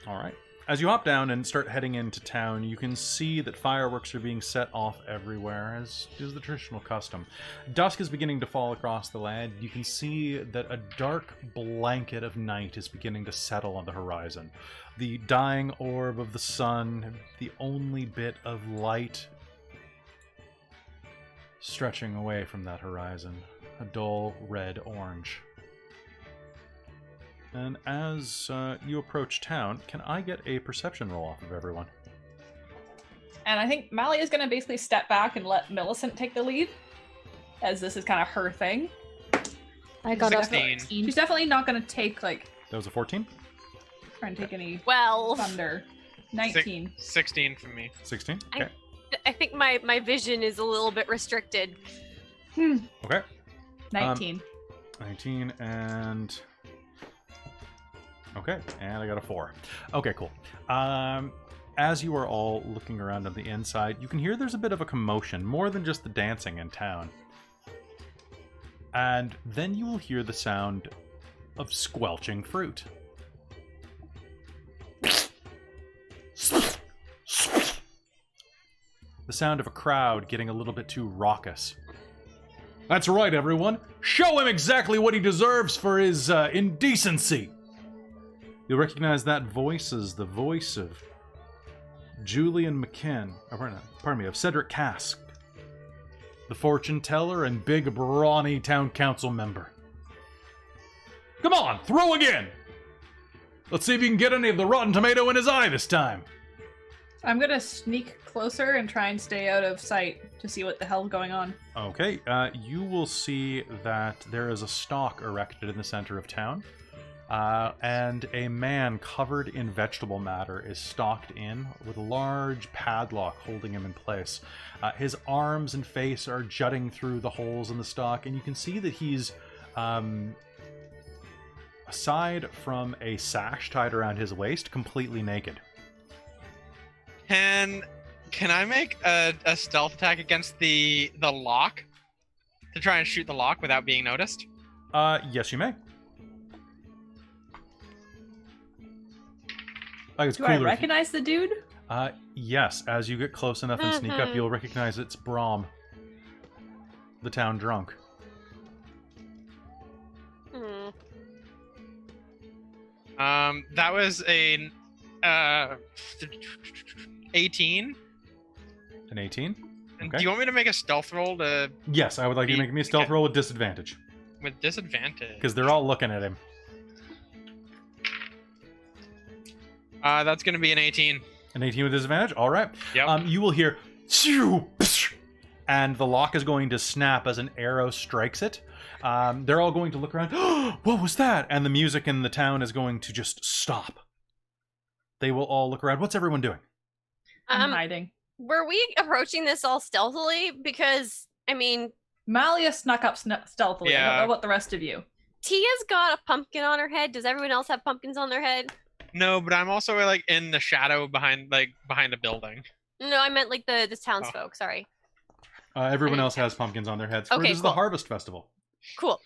All right. As you hop down and start heading into town, you can see that fireworks are being set off everywhere, as is the traditional custom. Dusk is beginning to fall across the land. You can see that a dark blanket of night is beginning to settle on the horizon. The dying orb of the sun, the only bit of light stretching away from that horizon, a dull red-orange. And as you approach town, can I get a perception roll off of everyone? And I think Mally is going to basically step back and let Millicent take the lead, as this is kind of her thing. I got a 16. 14. She's definitely not going to take, like, That was a 14? try and take any 12. thunder. 19. 16 from me. 16? Okay. I think my vision is a little bit restricted. Okay. 19. 19 and... Okay, and I got a 4. Okay, cool. As you are all looking around on the inside, you can hear there's a bit of a commotion, more than just the dancing in town. And then you will hear the sound of squelching fruit. The sound of a crowd getting a little bit too raucous. That's right, everyone. Show him exactly what he deserves for his indecency. You'll recognize that voice as the voice of Julian McKinn, pardon me, of Cedric Cask, the fortune teller and big brawny town council member. Come on, throw again! Let's see if you can get any of the rotten tomato in his eye this time. I'm going to sneak closer and try and stay out of sight to see what the hell's going on. Okay, you will see that there is a stalk erected in the center of town. And a man covered in vegetable matter is stalked in with a large padlock holding him in place. His arms and face are jutting through the holes in the stalk, and you can see that he's, aside from a sash tied around his waist, completely naked. Can I make a stealth attack against the lock to try and shoot the lock without being noticed? Yes, you may. Like it's Do cooler I if recognize the dude? yes, as you get close enough and sneak up, you'll recognize it's Brahm, the town drunk. That was a 18. An 18? And Okay. do you want me to make a stealth roll to Yes, I would like you to make me a stealth Okay. roll with disadvantage, with disadvantage? because they're all looking at him. That's gonna be an 18. An 18 with disadvantage? All right. Yep. You will hear, "Pshoo, psh," and the lock is going to snap as an arrow strikes it. They're all going to look around. What was that? And the music in the town is going to just stop. They will all look around. What's everyone doing? I'm hiding. Were we approaching this all stealthily? Because, I mean, Malia snuck up stealthily. I don't Yeah. know about the rest of you. Tia's got a pumpkin on her head. Does everyone else have pumpkins on their head? No, but I'm also like in the shadow behind a building. No, I meant like the townsfolk. Sorry. Everyone else has pumpkins on their heads. For Okay, this is the cool. Harvest Festival. Cool.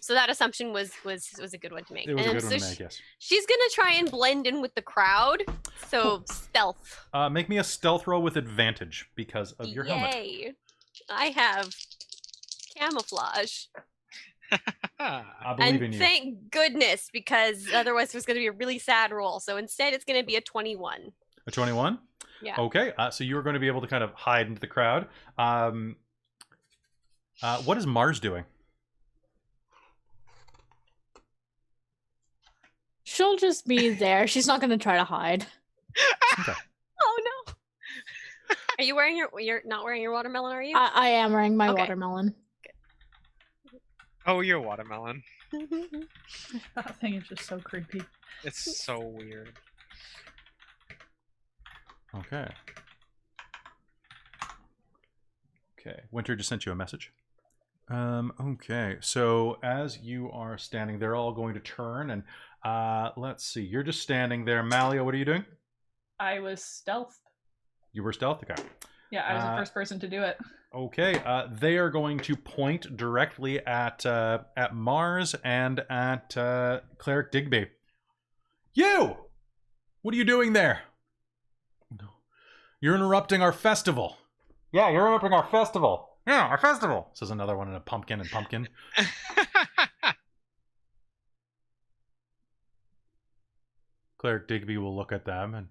So that assumption was a good one to make. It was a And good one so to make, yes. she's gonna try and blend in with the crowd. So stealth. Make me a stealth roll with advantage because of your helmet. Yay! I have camouflage. I believe And in you. thank goodness, because otherwise it was going to be a really sad roll. So instead, it's going to be a 21. A 21? Yeah. Okay, so you're going to be able to kind of hide into the crowd. What is Mars doing? She'll just be there. She's not going to try to hide. Oh no! Are you wearing you're not wearing your watermelon? Are you? I am wearing my Okay. watermelon. Oh, you're watermelon. That thing is just so creepy. It's so weird. Okay. Okay. Winter just sent you a message. Okay. So as you are standing, they're all going to turn and let's see. You're just standing there. Malia, what are you doing? I was stealth. You were stealth? Okay. Yeah, I was the first person to do it. Okay. They are going to point directly at Mars and at Cleric Digby. You! What are you doing there? You're interrupting our festival. Yeah, you're interrupting our festival. Yeah, our festival, says another one in a pumpkin and pumpkin. Cleric Digby will look at them and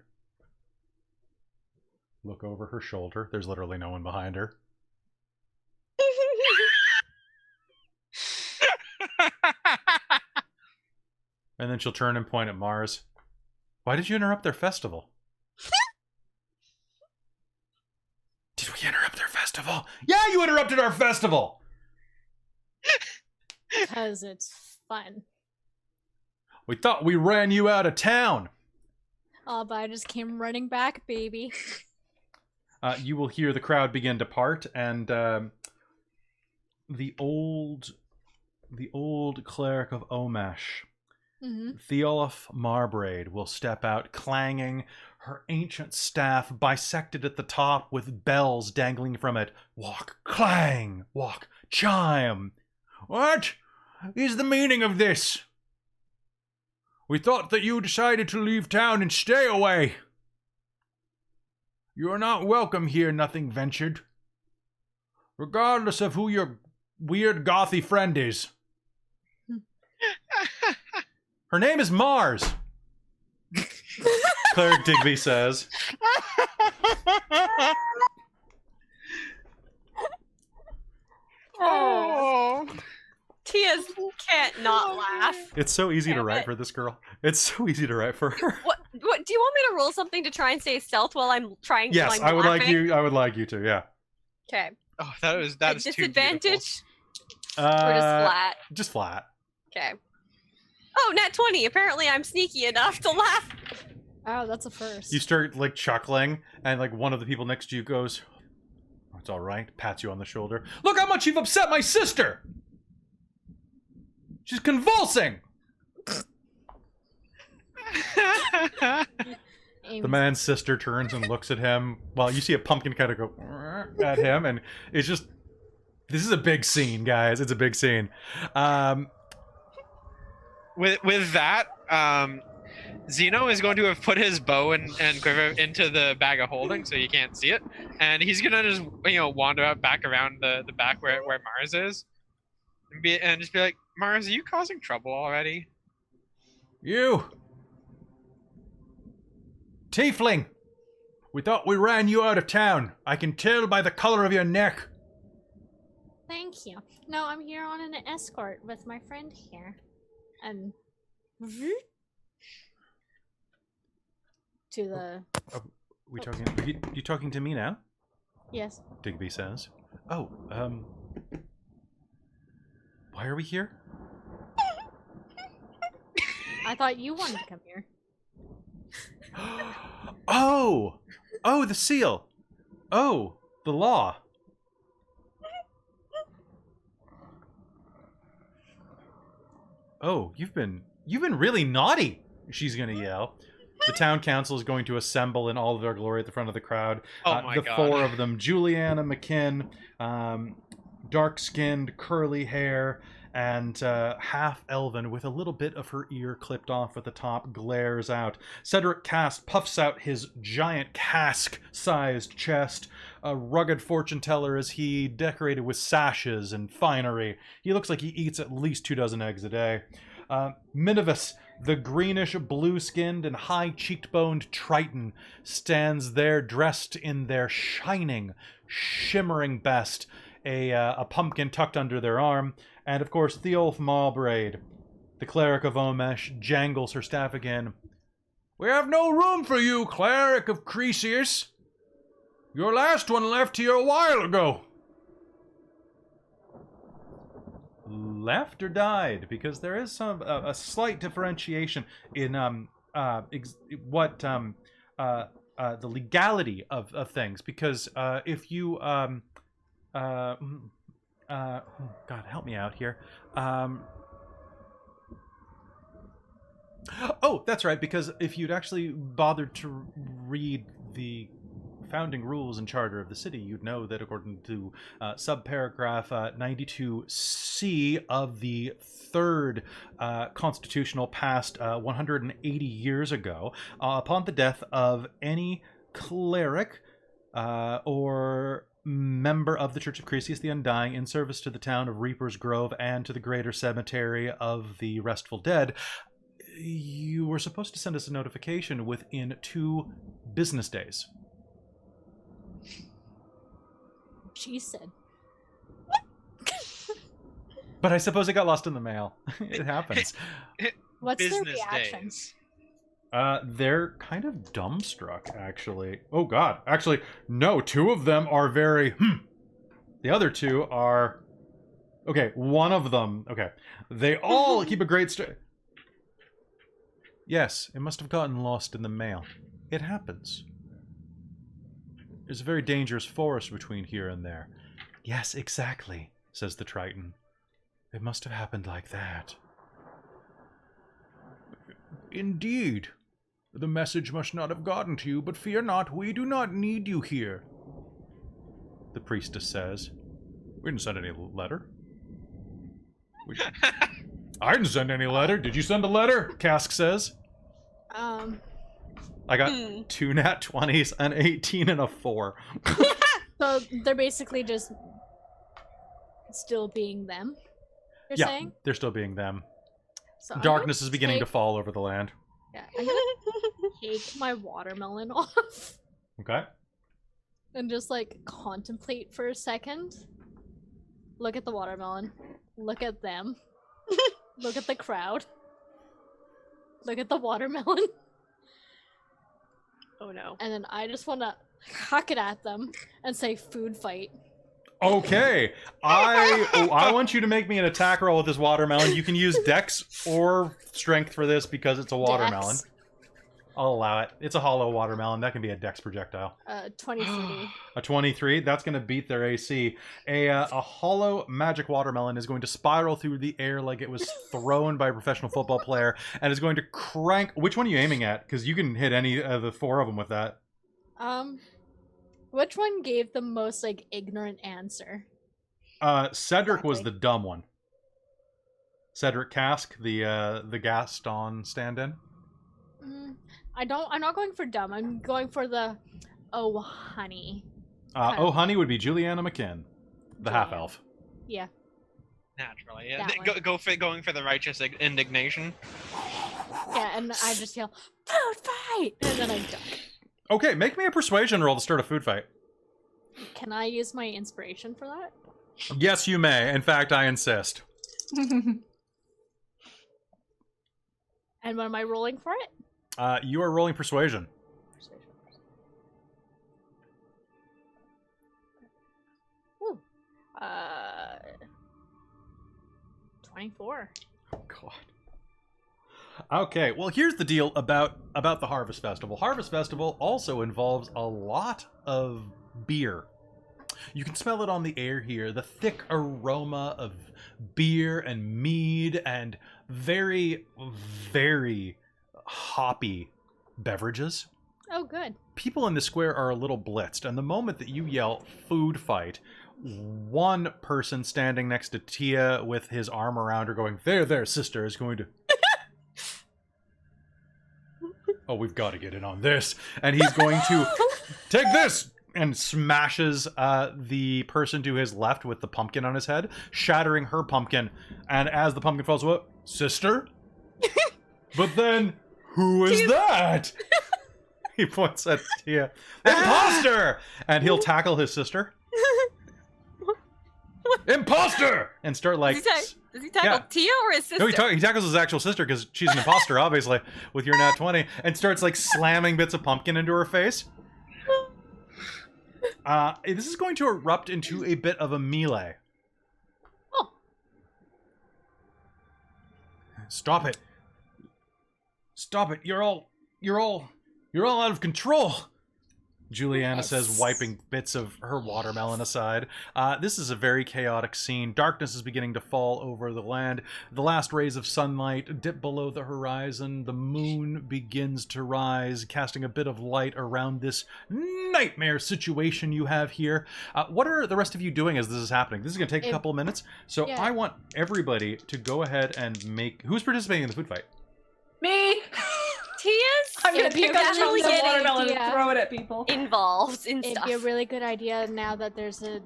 look over her shoulder. There's literally no one behind her. And then she'll turn and point at Mars. Why did you interrupt their festival? Did we interrupt their festival? Yeah, you interrupted our festival! Because it's fun. We thought we ran you out of town. Oh, but I just came running back, baby. You will hear the crowd begin to part, and the old cleric of Omesh, Theolif Marbraid, will step out, clanging her ancient staff, bisected at the top with bells dangling from it. Walk, clang, walk, chime. What is the meaning of this? We thought that you decided to leave town and stay away. You are not welcome here, Nothing Ventured. Regardless of who your weird gothy friend is. Her name is Mars. Cleric Digby says. Oh. Tia's can't not laugh. It's so easy to write for this girl. It's so easy to write for her. What do you want me to roll something to try and stay stealth while I'm trying? Yes, while I'm I would like laughing? you. I would like you to. Yeah. Okay. Oh, that is too beautiful. Disadvantage or just flat? Just flat. Okay. Oh, nat 20. Apparently, I'm sneaky enough to laugh. Oh, that's a first. You start like chuckling, and like one of the people next to you goes, "Oh, it's all right." Pats you on the shoulder. Look how much you've upset my sister. She's convulsing. The man's sister turns and looks at him while you see a pumpkin kind of go at him, and it's just, this is a big scene, guys. It's a big scene. With that, Zeno is going to have put his bow and quiver into the bag of holding, so you can't see it, and he's gonna just wander out back around the back where Mars is, and just be like, Mars, are you causing trouble already? You! Tiefling! We thought we ran you out of town. I can tell by the color of your neck. Thank you. No, I'm here on an escort with my friend here. And... to the... Are you talking to me now? Yes. Digby says. Oh, why are we here? I thought you wanted to come here. Oh, the seal. Oh, the law. Oh, you've been really naughty. She's gonna yell. The town council is going to assemble in all of their glory at the front of the crowd. Oh my the God. four of them: Juliana McKinn, dark-skinned, curly hair, and half elven with a little bit of her ear clipped off at the top, glares out. Cedric Cast puffs out his giant cask-sized chest. A rugged fortune teller is he, decorated with sashes and finery. He looks like he eats at least 24 eggs a day. Minivis, the greenish, blue-skinned, and high-cheekboned Triton, stands there dressed in their shining, shimmering best, a pumpkin tucked under their arm. And, of course, Theolf Marbraid, the cleric of Omesh, jangles her staff again. We have no room for you, cleric of Cresius. Your last one left here a while ago. Left or died? Because there is a slight differentiation in the legality of things. Because if you God, help me out here. Oh, that's right, because if you'd actually bothered to read the founding rules and charter of the city, you'd know that according to subparagraph 92C of the third constitutional passed 180 years ago, upon the death of any cleric or member of the Church of Crisius the Undying in service to the town of Reaper's Grove and to the greater cemetery of the Restful Dead, you were supposed to send us a notification within 2 business days. She said. But I suppose it got lost in the mail. It happens. What's their Business reaction? days. They're kind of dumbstruck, actually. Oh, God. Actually, no, 2 of them are very, The other 2 are... Okay, one of them... Okay. They all keep a great... Yes, it must have gotten lost in the mail. It happens. There's a very dangerous forest between here and there. Yes, exactly, says the Triton. It must have happened like that. Indeed. The message must not have gotten to you, but fear not, we do not need you here. The priestess says. We didn't send any letter. I didn't send any letter. Did you send a letter? Cask says. I got 2 nat 20s, an 18, and a 4. So they're basically just still being them. You're saying? They're still being them. So I'm Darkness gonna is beginning to take- fall over the land. Yeah, I'm gonna take my watermelon off Okay. and just like contemplate for a second. Look at the watermelon. Look at them. Look at the crowd. Look at the watermelon. Oh no. And then I just want to huck it at them and say food fight. Okay. I want you to make me an attack roll with this watermelon. You can use Dex or Strength for this because it's a watermelon. Dex. I'll allow it. It's a hollow watermelon. That can be a Dex projectile. 23. A 23, that's going to beat their AC. A hollow magic watermelon is going to spiral through the air like it was thrown by a professional football player and is going to crank... Which one are you aiming at? Because you can hit any of the 4 of them with that. Which one gave the most like ignorant answer? Cedric was Exactly. the dumb one. Cedric Cask, the Gaston stand-in. I'm not going for dumb. I'm going for the oh honey. Oh honey would be Juliana McKinn, the half-elf. Yeah. Naturally, yeah. That one. Going for the righteous indignation. Yeah, and I just yell, food fight! And then I duck. Okay, make me a persuasion roll to start a food fight. Can I use my inspiration for that? Yes, you may. In fact, I insist. And what am I rolling for it? You are rolling persuasion. Ooh. 24. Oh, God. Okay, well, here's the deal about the Harvest Festival. Harvest Festival also involves a lot of beer. You can smell it on the air here, the thick aroma of beer and mead and very, very hoppy beverages. Oh, good. People in the square are a little blitzed, and the moment that you yell food fight, one person standing next to Tia with his arm around her going, there, sister, is going to... Oh, we've got to get in on this. And he's going to take this and smashes the person to his left with the pumpkin on his head, shattering her pumpkin. And as the pumpkin falls, what? Sister? But then, who is that? He points at Tia. Imposter! And he'll tackle his sister. Imposter! And start like... Does he tackle Tia or his sister? No, he tackles his actual sister because she's an imposter, obviously, with your nat 20, and starts like slamming bits of pumpkin into her face. This is going to erupt into a bit of a melee. Oh. Stop it. Stop it. You're all out of control. Juliana says, Yes. wiping bits of her watermelon aside. This is a very chaotic scene. Darkness is beginning to fall over the land. The last rays of sunlight dip below the horizon. The moon begins to rise, casting a bit of light around this nightmare situation you have here. What are the rest of you doing as this is happening? This is going to take a couple of minutes, so Yeah. I want everybody to go ahead and make... Who's participating in the food fight? Me! Tia's I'm gonna It'd be pick a up really chunks of good watermelon idea. and throw it at people. involved in It'd stuff. be a really good idea now that there's a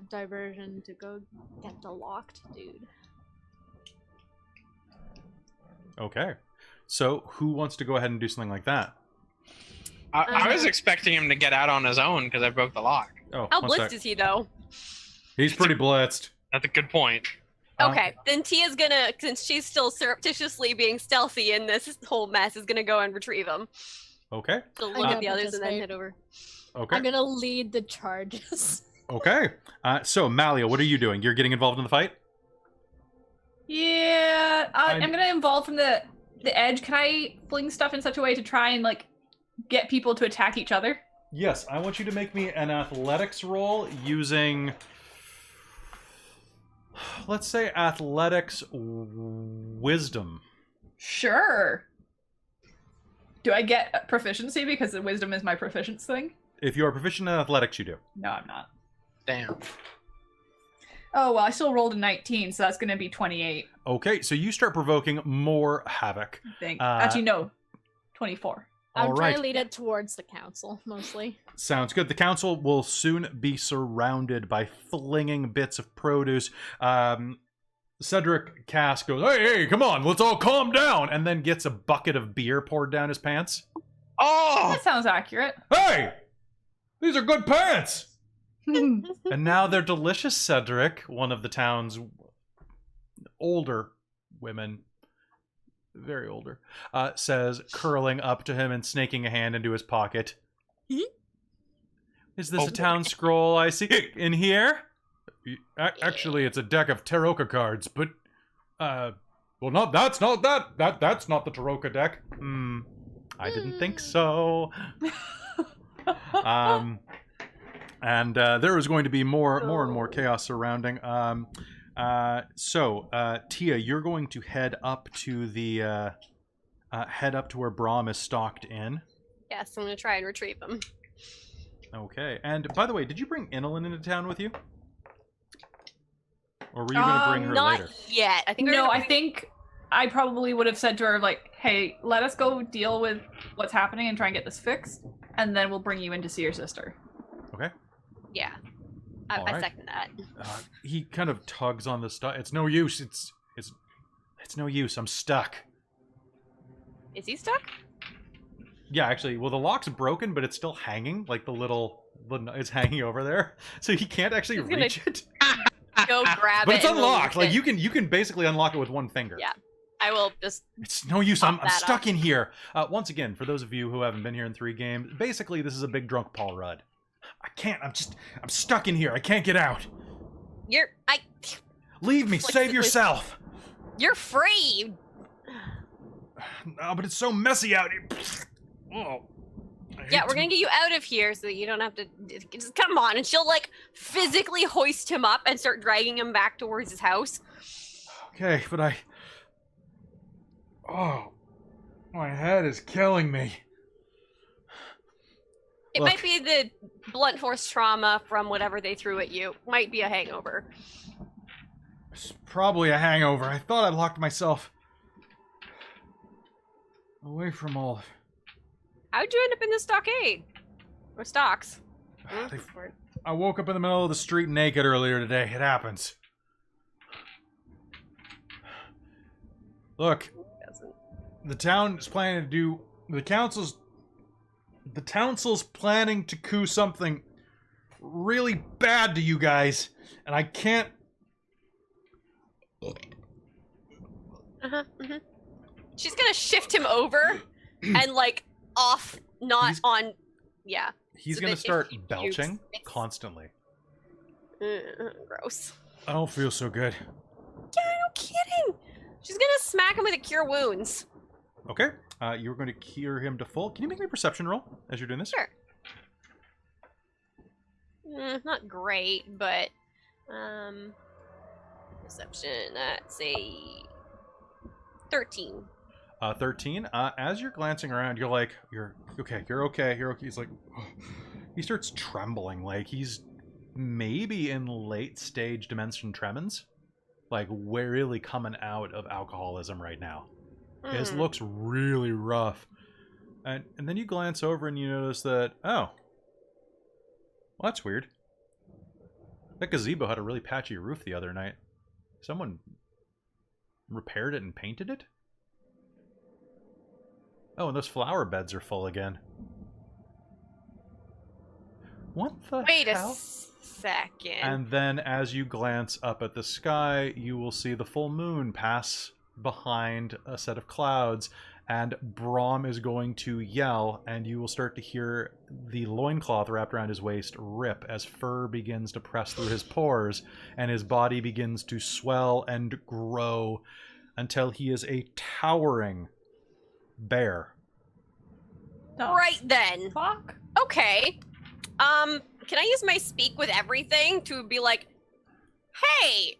diversion to go get the locked dude. Okay. So, who wants to go ahead and do something like that? I was expecting him to get out on his own because I broke the lock. Oh, How one sec. blitzed is he though? He's pretty blitzed. That's a good point. Okay, then Tia's gonna, since she's still surreptitiously being stealthy in this whole mess, is gonna go and retrieve him. Okay. So look gonna at the others and then participate. head over. Okay. I'm gonna lead the charges. Okay. So, Malia, what are you doing? You're getting involved in the fight? Yeah, I'm- I'm gonna involve from the edge. Can I fling stuff in such a way to try and like get people to attack each other? Yes, I want you to make me an athletics roll using, let's say, athletics wisdom. Sure. Do I get proficiency because the wisdom is my proficiency thing? If you are proficient in athletics, you do. No, I'm not. Damn. Oh well, I still rolled a 19, so that's gonna be 28. Okay, so you start provoking more havoc. I think. Uh, Actually, no, 24. I'm All trying right. to lead it towards the council, mostly. Sounds good. The council will soon be surrounded by flinging bits of produce. Cedric Cass goes, hey, come on, let's all calm down, and then gets a bucket of beer poured down his pants. Oh! That sounds accurate. Hey! These are good pants! And now they're delicious, Cedric, one of the town's older women, very older, says, curling up to him and snaking a hand into his pocket. Is this a town scroll I see in here? Actually, it's a deck of Taroka cards, but, well, that's not the Taroka deck. I didn't think so. And there is going to be more and more chaos surrounding. So, Tia, you're going to head up to the where Brahm is stocked in. Yes, I'm gonna try and retrieve him. Okay. And by the way, did you bring Inalyn into town with you? Or were you going to bring her Not later? yet. I think. we're No, gonna I bring- think I probably would have said to her, like, hey, let us go deal with what's happening and try and get this fixed, and then we'll bring you in to see your sister. Okay. Yeah. All I right. second that. He kind of tugs on the stuff. It's no use. It's no use. I'm stuck. Is he stuck? Yeah, actually, well, the lock's broken, but it's still hanging. Like it's hanging over there, so he can't actually He's gonna reach it. Go grab it. But it's and unlocked. release Like it. you can basically unlock it with one finger. Yeah. I will just. It's no use. Pop I'm that stuck off. in here. Once again, for those of you who haven't been here in 3 games, basically this is a big drunk Paul Rudd. I can't. I'm stuck in here. I can't get out. Leave me. Save Flexibly- yourself. You're free. No, but it's so messy out here. Oh. I hate Yeah, to- we're gonna get you out of here so that you don't have to. Just come on, and she'll like physically hoist him up and start dragging him back towards his house. Okay, but oh, my head is killing me. It Look. might be the blunt force trauma from whatever they threw at you. Might be a hangover. It's probably a hangover. I thought I locked myself away from all. How'd you end up in the stockade? Or stocks? They- I woke up in the middle of the street naked earlier today. It happens. Look, the town is planning to do. The council's planning to coup something really bad to you guys, and I can't. She's gonna shift him over and like off, not He's- on. Yeah. He's So gonna that if start he pukes, belching it's- constantly. Gross. I don't feel so good. Yeah, no kidding. She's gonna smack him with a cure wounds. Okay. You're going to cure him to full. Can you make me a perception roll as you're doing this? Sure. Not great, but perception. That's a 13. 13. As you're glancing around, you're like, you're okay. He's like, he starts trembling, like he's maybe in late stage dimension tremens, like we're really coming out of alcoholism right now. His looks really rough, and then you glance over and you notice that, oh, well, that's weird. That gazebo had a really patchy roof the other night. Someone repaired it and painted it? Oh, and those flower beds are full again. What the Wait hell? a second. And then as you glance up at the sky, you will see the full moon pass behind a set of clouds, and Braum is going to yell, and you will start to hear the loincloth wrapped around his waist rip as fur begins to press through his pores, and his body begins to swell and grow until he is a towering bear. No. Right then. Fuck. Okay. Can I use my speak with everything to be like, hey?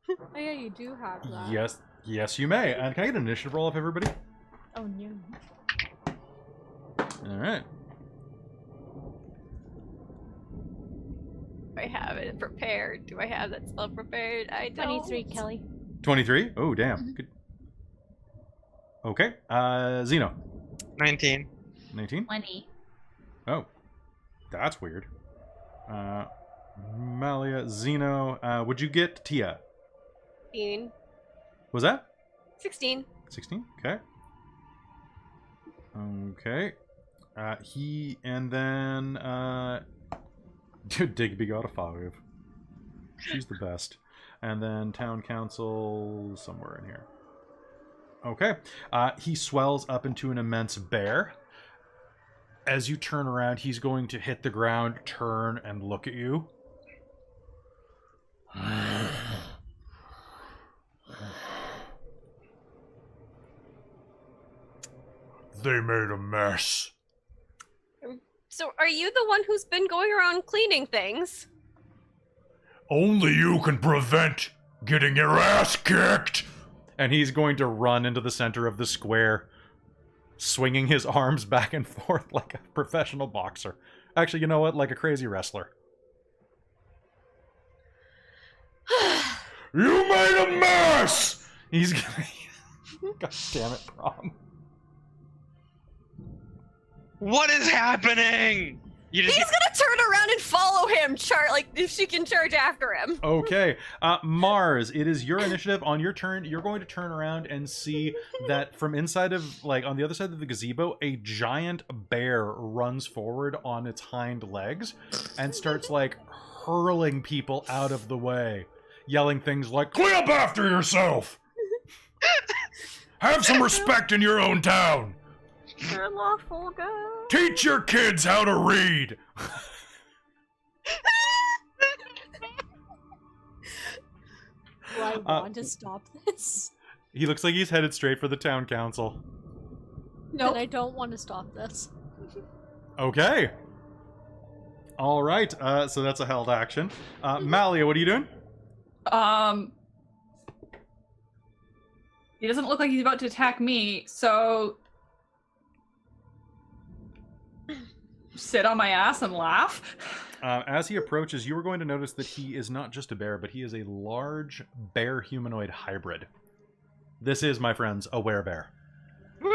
Oh yeah, you do have that. Yes, you may. And can I get an initiative roll off everybody? Oh no. All right. I have it prepared. Do I have that spell prepared? I don't. 23, Kelly. 23? Oh, damn. Mhm. Good. Okay. Zeno. 19. 19? 20. Oh. That's weird. Malia, Zeno. Would you get Tia? 16. Was that? 16. 16? Okay. Okay. He, and then, Digby got a 5. She's the best. And then town council somewhere in here. Okay. He swells up into an immense bear. As you turn around, he's going to hit the ground, turn, and look at you. They made a mess. So are you the one who's been going around cleaning things? Only you can prevent getting your ass kicked. And he's going to run into the center of the square, swinging his arms back and forth like a professional boxer. Actually, you know what? Like a crazy wrestler. You made a mess! He's gonna... God damn it, Prom. What is happening? You just He's gonna turn around and follow him, like if she can charge after him. Okay. Mars, it is your initiative. On your turn, you're going to turn around and see that from inside of, like, on the other side of the gazebo, a giant bear runs forward on its hind legs and starts, like, hurling people out of the way, yelling things like, "Clean up after yourself! Have some respect in your own town! You're a lawful girl. Teach your kids how to read!" Do I want to stop this? He looks like he's headed straight for the town council. Nope. But I don't want to stop this. Okay. All right. So that's a held action. Malia, what are you doing? He doesn't look like he's about to attack me, so sit on my ass and laugh. As he approaches, you are going to notice that he is not just a bear, but he is a large bear-humanoid hybrid. This is, my friends, a werebear. Woo!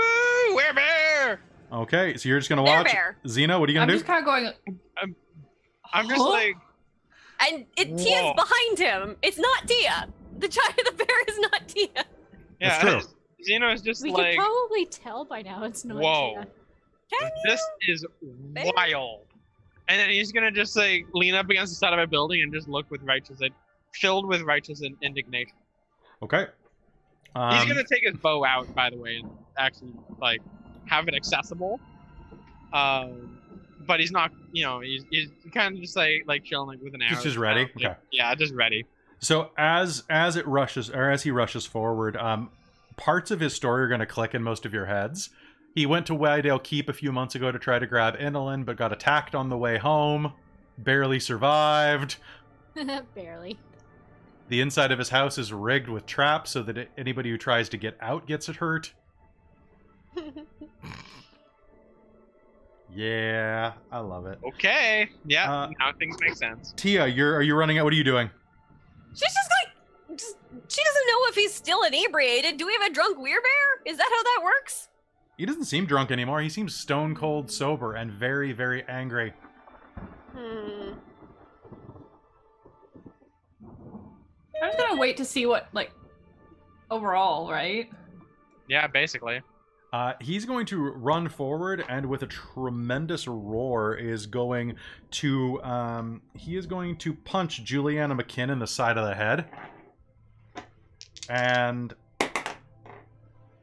Werebear! Okay, so you're just going to watch. Bear. Zeno, what are you going I'm to do? just kind of going. I'm just Huh? like, And Tia's Whoa. behind him. It's not Tia. The bear is not Tia. yeah, That's true. Zeno is just We like, can probably tell by now it's not whoa, Tia. Can this is Bear? wild. And then he's gonna just like lean up against the side of a building and just look with filled with righteous indignation. Okay. He's gonna take his bow out, by the way, and actually like have it accessible. But he's not, he's kind of just like chilling like with an arrow. He's just ready? Okay. Yeah, just ready. So as he rushes forward, parts of his story are going to click in most of your heads. He went to Wydale Keep a few months ago to try to grab Inalin, but got attacked on the way home. Barely survived. Barely. The inside of his house is rigged with traps so that anybody who tries to get out gets it hurt. Yeah, I love it. Okay. Yeah, now things make sense. Tia, are you running out? What are you doing? She's just like, she doesn't know if he's still inebriated. Do we have a drunk weirbear? Is that how that works? He doesn't seem drunk anymore. He seems stone cold sober and very, very angry. I'm just gonna wait to see what, like, overall, right? Yeah, basically. He's going to run forward and with a tremendous roar is going to, he is going to punch Juliana McKinn in the side of the head. And,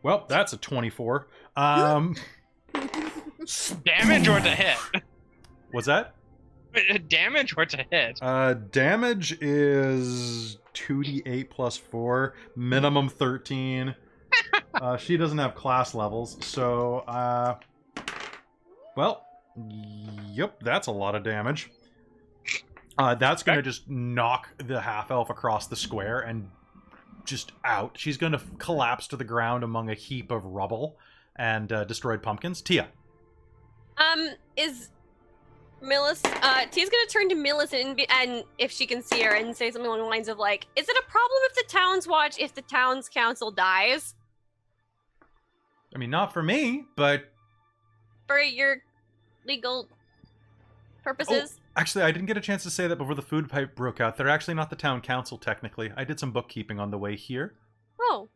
well, that's a 24. Damage or to hit? What's that? Damage or to hit? Damage is 2d8 plus 4, minimum 13. She doesn't have class levels, so, well, yep, that's a lot of damage. That's going to just knock the half-elf across the square and just out. She's going to collapse to the ground among a heap of rubble and destroyed pumpkins. Tia. Is Millicent, Tia's gonna turn to Millicent and if she can see her and say something along the lines of like, is it a problem if the town's watch, if the town's council dies? I mean, not for me, but... For your legal purposes? Oh, actually, I didn't get a chance to say that before the food pipe broke out. They're actually not the town council, technically. I did some bookkeeping on the way here. Oh.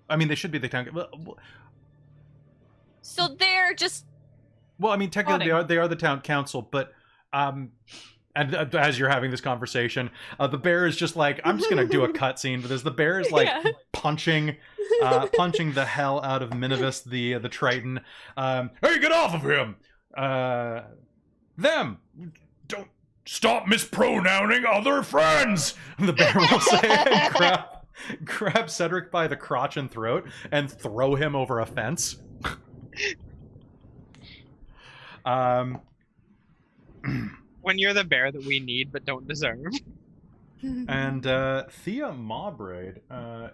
I mean, they should be the town... So they're just... Well, I mean, technically they are the town council, but... and as you're having this conversation, the bear is just like, I'm just going to do a cutscene, but as the bear is like punching the hell out of Minivis, the Triton. Hey, get off of him! Them! Don't stop mispronouncing other friends! The bear will say, and grab Cedric by the crotch and throat and throw him over a fence. When you're the bear that we need but don't deserve. And Thea Mawbraid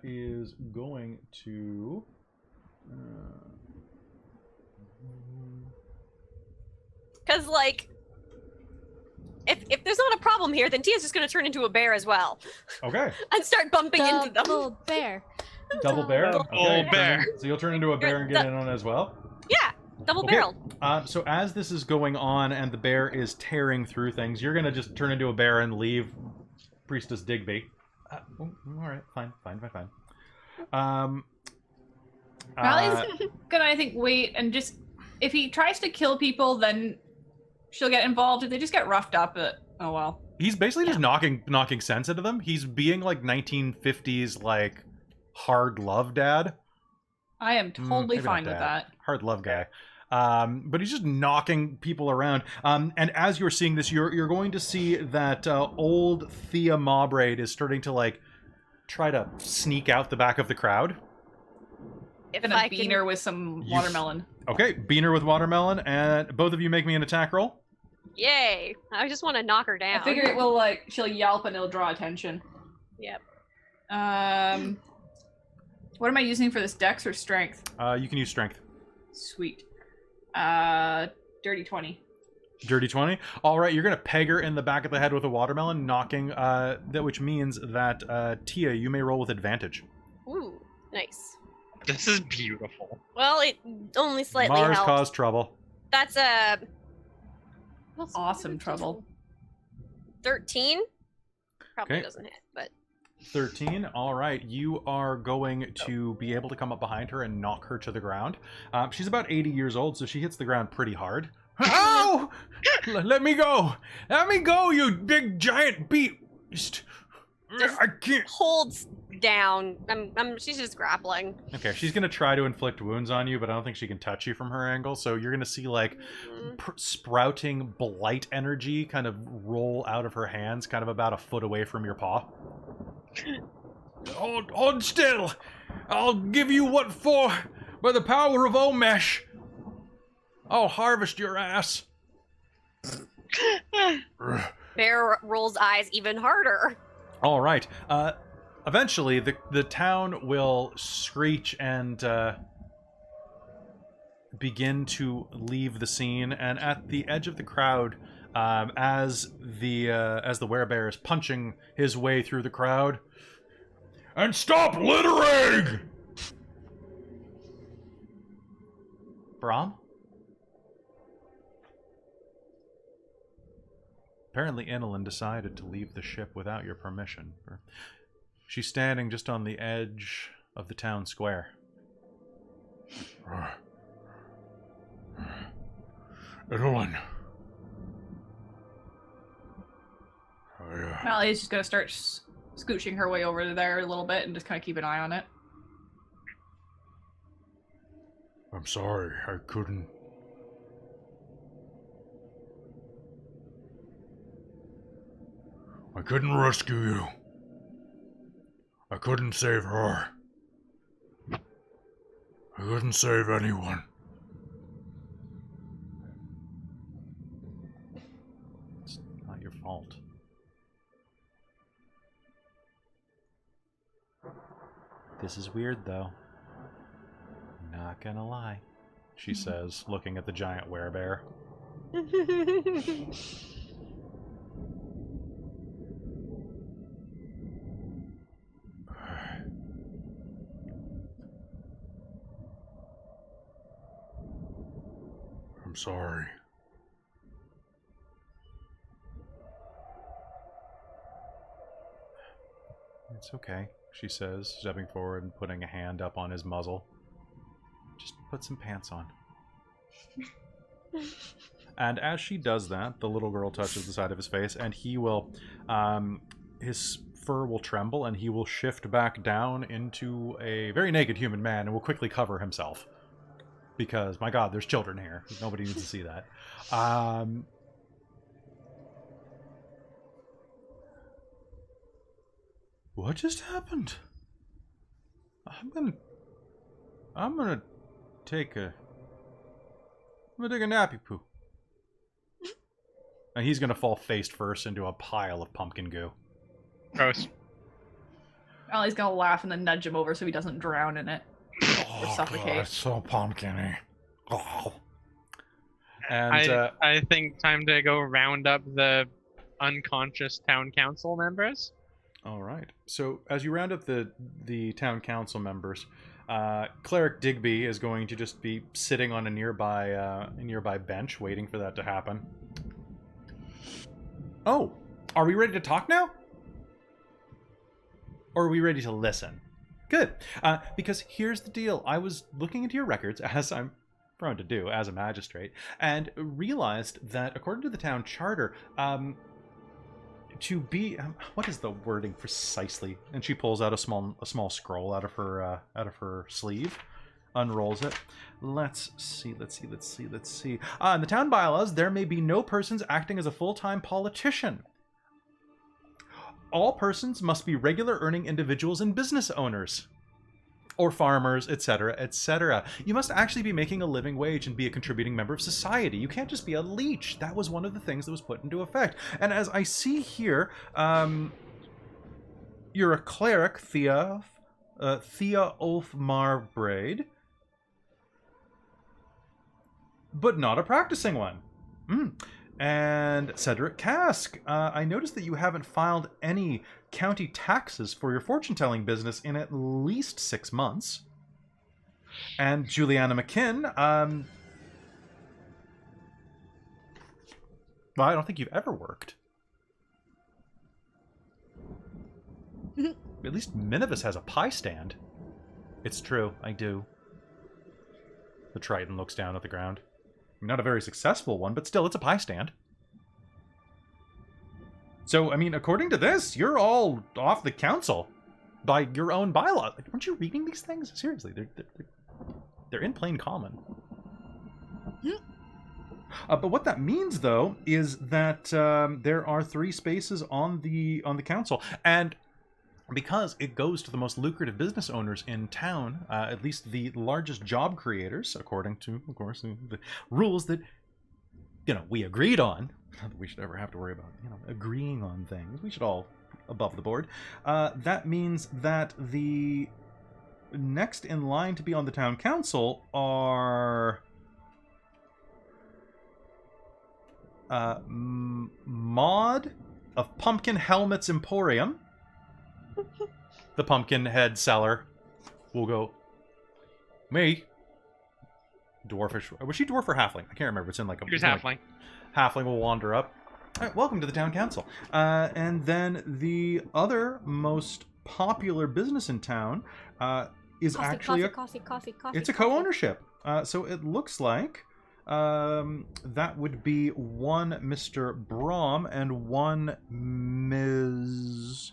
is going to... Because, like, if there's not a problem here, then Tia's just going to turn into a bear as well. Okay. And start bumping into them. Double bear. Double bear? Double Okay. bear. So you'll turn into a bear and get in on it as well? Yeah, double-barreled. So as this is going on and the bear is tearing through things, you're going to just turn into a bear and leave Priestess Digby. All right, fine. Mally's gonna, I think, wait and just... If he tries to kill people, then she'll get involved. If they just get roughed up, oh well. He's basically just knocking sense into them. He's being like 1950s, like, hard love dad. I am totally fine with that. Hard love guy. But he's just knocking people around. And as you're seeing this, you're going to see that old Thea Mawbraid is starting to, like, try to sneak out the back of the crowd. And a beaner with some watermelon. Okay, beaner with watermelon, and both of you make me an attack roll. Yay. I just want to knock her down. I figure it will, like, she'll yelp and it'll draw attention. Yep. What am I using for this, dex or strength? You can use strength. Sweet. Dirty 20. Dirty 20? Alright, you're gonna peg her in the back of the head with a watermelon, knocking, which means that, Tia, you may roll with advantage. Ooh, nice. This is beautiful. Well, it only slightly Mars helps. caused trouble. That's Awesome trouble. 13? Probably Okay. doesn't hit, but... 13. All right. You are going to be able to come up behind her and knock her to the ground. She's about 80 years old, so she hits the ground pretty hard. Ow! Let me go! Let me go, you big giant beast! I can't... Holds down. She's just grappling. Okay, she's going to try to inflict wounds on you, but I don't think she can touch you from her angle, so you're going to see, like, sprouting blight energy kind of roll out of her hands, kind of about a foot away from your paw. Hold still! I'll give you what for by the power of Omesh. I'll harvest your ass. Bear rolls eyes even harder. All right. Eventually, the town will screech and begin to leave the scene. And at the edge of the crowd, as the werebear is punching his way through the crowd, and stop littering! Brahm? Apparently, Inelin decided to leave the ship without your permission. She's standing just on the edge of the town square. Inelin. Mally's just gonna start scooching her way over there a little bit and just kind of keep an eye on it. I'm sorry, I couldn't. I couldn't rescue you. I couldn't save her. I couldn't save anyone. It's not your fault. This is weird, though. Not gonna lie, she says, looking at the giant werebear. I'm sorry. It's okay, she says, stepping forward and putting a hand up on his muzzle. Just put some pants on. And as she does that, the little girl touches the side of his face, and he will, his fur will tremble, and he will shift back down into a very naked human man and will quickly cover himself. Because, my god, there's children here. Nobody needs to see that. What just happened? I'm gonna take a nappy poo. And he's gonna fall face first into a pile of pumpkin goo. Gross. Mally's gonna laugh and then nudge him over so he doesn't drown in it. Or suffocate. God, it's so pumpkin-y. Oh. And I think time to go round up the unconscious town council members. All right. So as you round up the town council members, Cleric Digby is going to just be sitting on a nearby bench, waiting for that to happen. Oh, are we ready to talk now? Or are we ready to listen? Good. Because here's the deal. I was looking into your records, as I'm prone to do as a magistrate, and realized that according to the town charter, to be what is the wording precisely? And she pulls out a small scroll out of her sleeve, unrolls it. Let's see. In the town bylaws, there may be no persons acting as a full-time politician. All persons must be regular earning individuals and business owners, or farmers, etc., etc. You must actually be making a living wage and be a contributing member of society. You can't just be a leech. That was one of the things that was put into effect. And as I see here, you're a cleric, Thea Ulfmarbraid, but not a practicing one. And Cedric Cask, I noticed that you haven't filed any county taxes for your fortune-telling business in at least 6 months. And Juliana McKinn, well, I don't think you've ever worked. At least Minivis has a pie stand. It's true, I do. The Triton looks down at the ground. Not a very successful one, but still, it's a pie stand. So, I mean, according to this, you're all off the council by your own bylaw. Like, aren't you reading these things? Seriously, they're in plain common. But what that means, though, is that there are 3 spaces on the council, and because it goes to the most lucrative business owners in town, at least the largest job creators, according to, of course, the rules that, we agreed on. Not that we should ever have to worry about, agreeing on things. We should all above the board. That means that the next in line to be on the town council are Maud of Pumpkin Helmets Emporium. The pumpkin head seller will go, me. Dwarfish. Was she dwarf or halfling? I can't remember. It's in like a... She was halfling. Halfling will wander up. All right, welcome to the town council. And then the other most popular business in town is actually coffee. It's a co-ownership. So it looks like that would be one Mr. Brom and one Ms.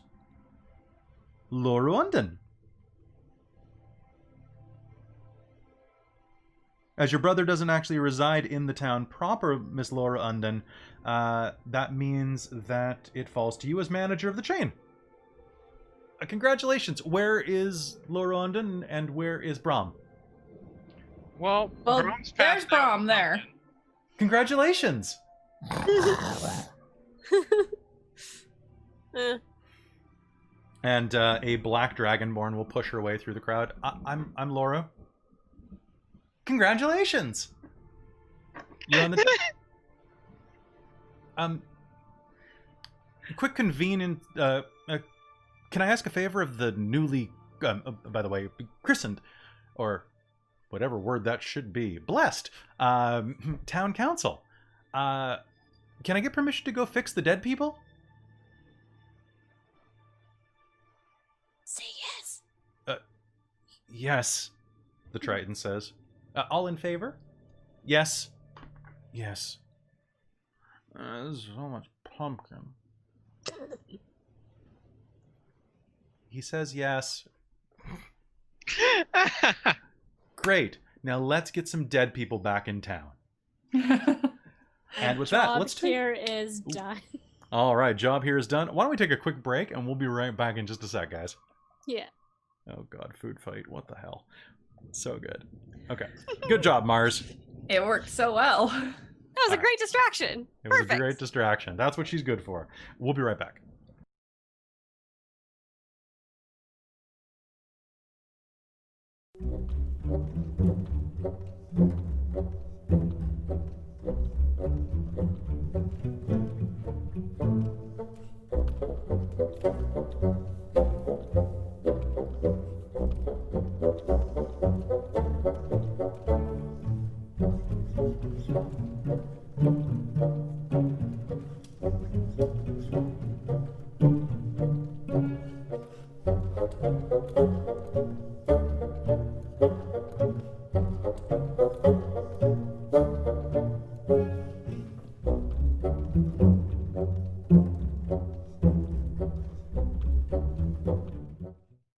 Laura Unden. As your brother doesn't actually reside in the town proper, Miss Laura Unden, that means that it falls to you as manager of the chain. Congratulations. Where is Laura Unden and where is Brom? Well, Brom's there's passed Brom out. there. Congratulations. And a black dragonborn will push her way through the crowd. I'm Laura. Congratulations. You're on the quick convenient. Can I ask a favor of the newly, by the way, christened, or whatever word that should be, blessed town council? Can I get permission to go fix the dead people? Say yes. Yes, the Triton says. All in favor? Yes. Yes. There's so much pumpkin. He says yes. Great. Now let's get some dead people back in town. And with that, let's take... here is done. All right, job here is done. Why don't we take a quick break, and we'll be right back in just a sec, guys. Yeah. Oh god, food fight. What the hell? So good. Okay. Good job, Mars. It worked so well. That was a great distraction. It was Perfect. a great distraction. That's what she's good for. We'll be right back.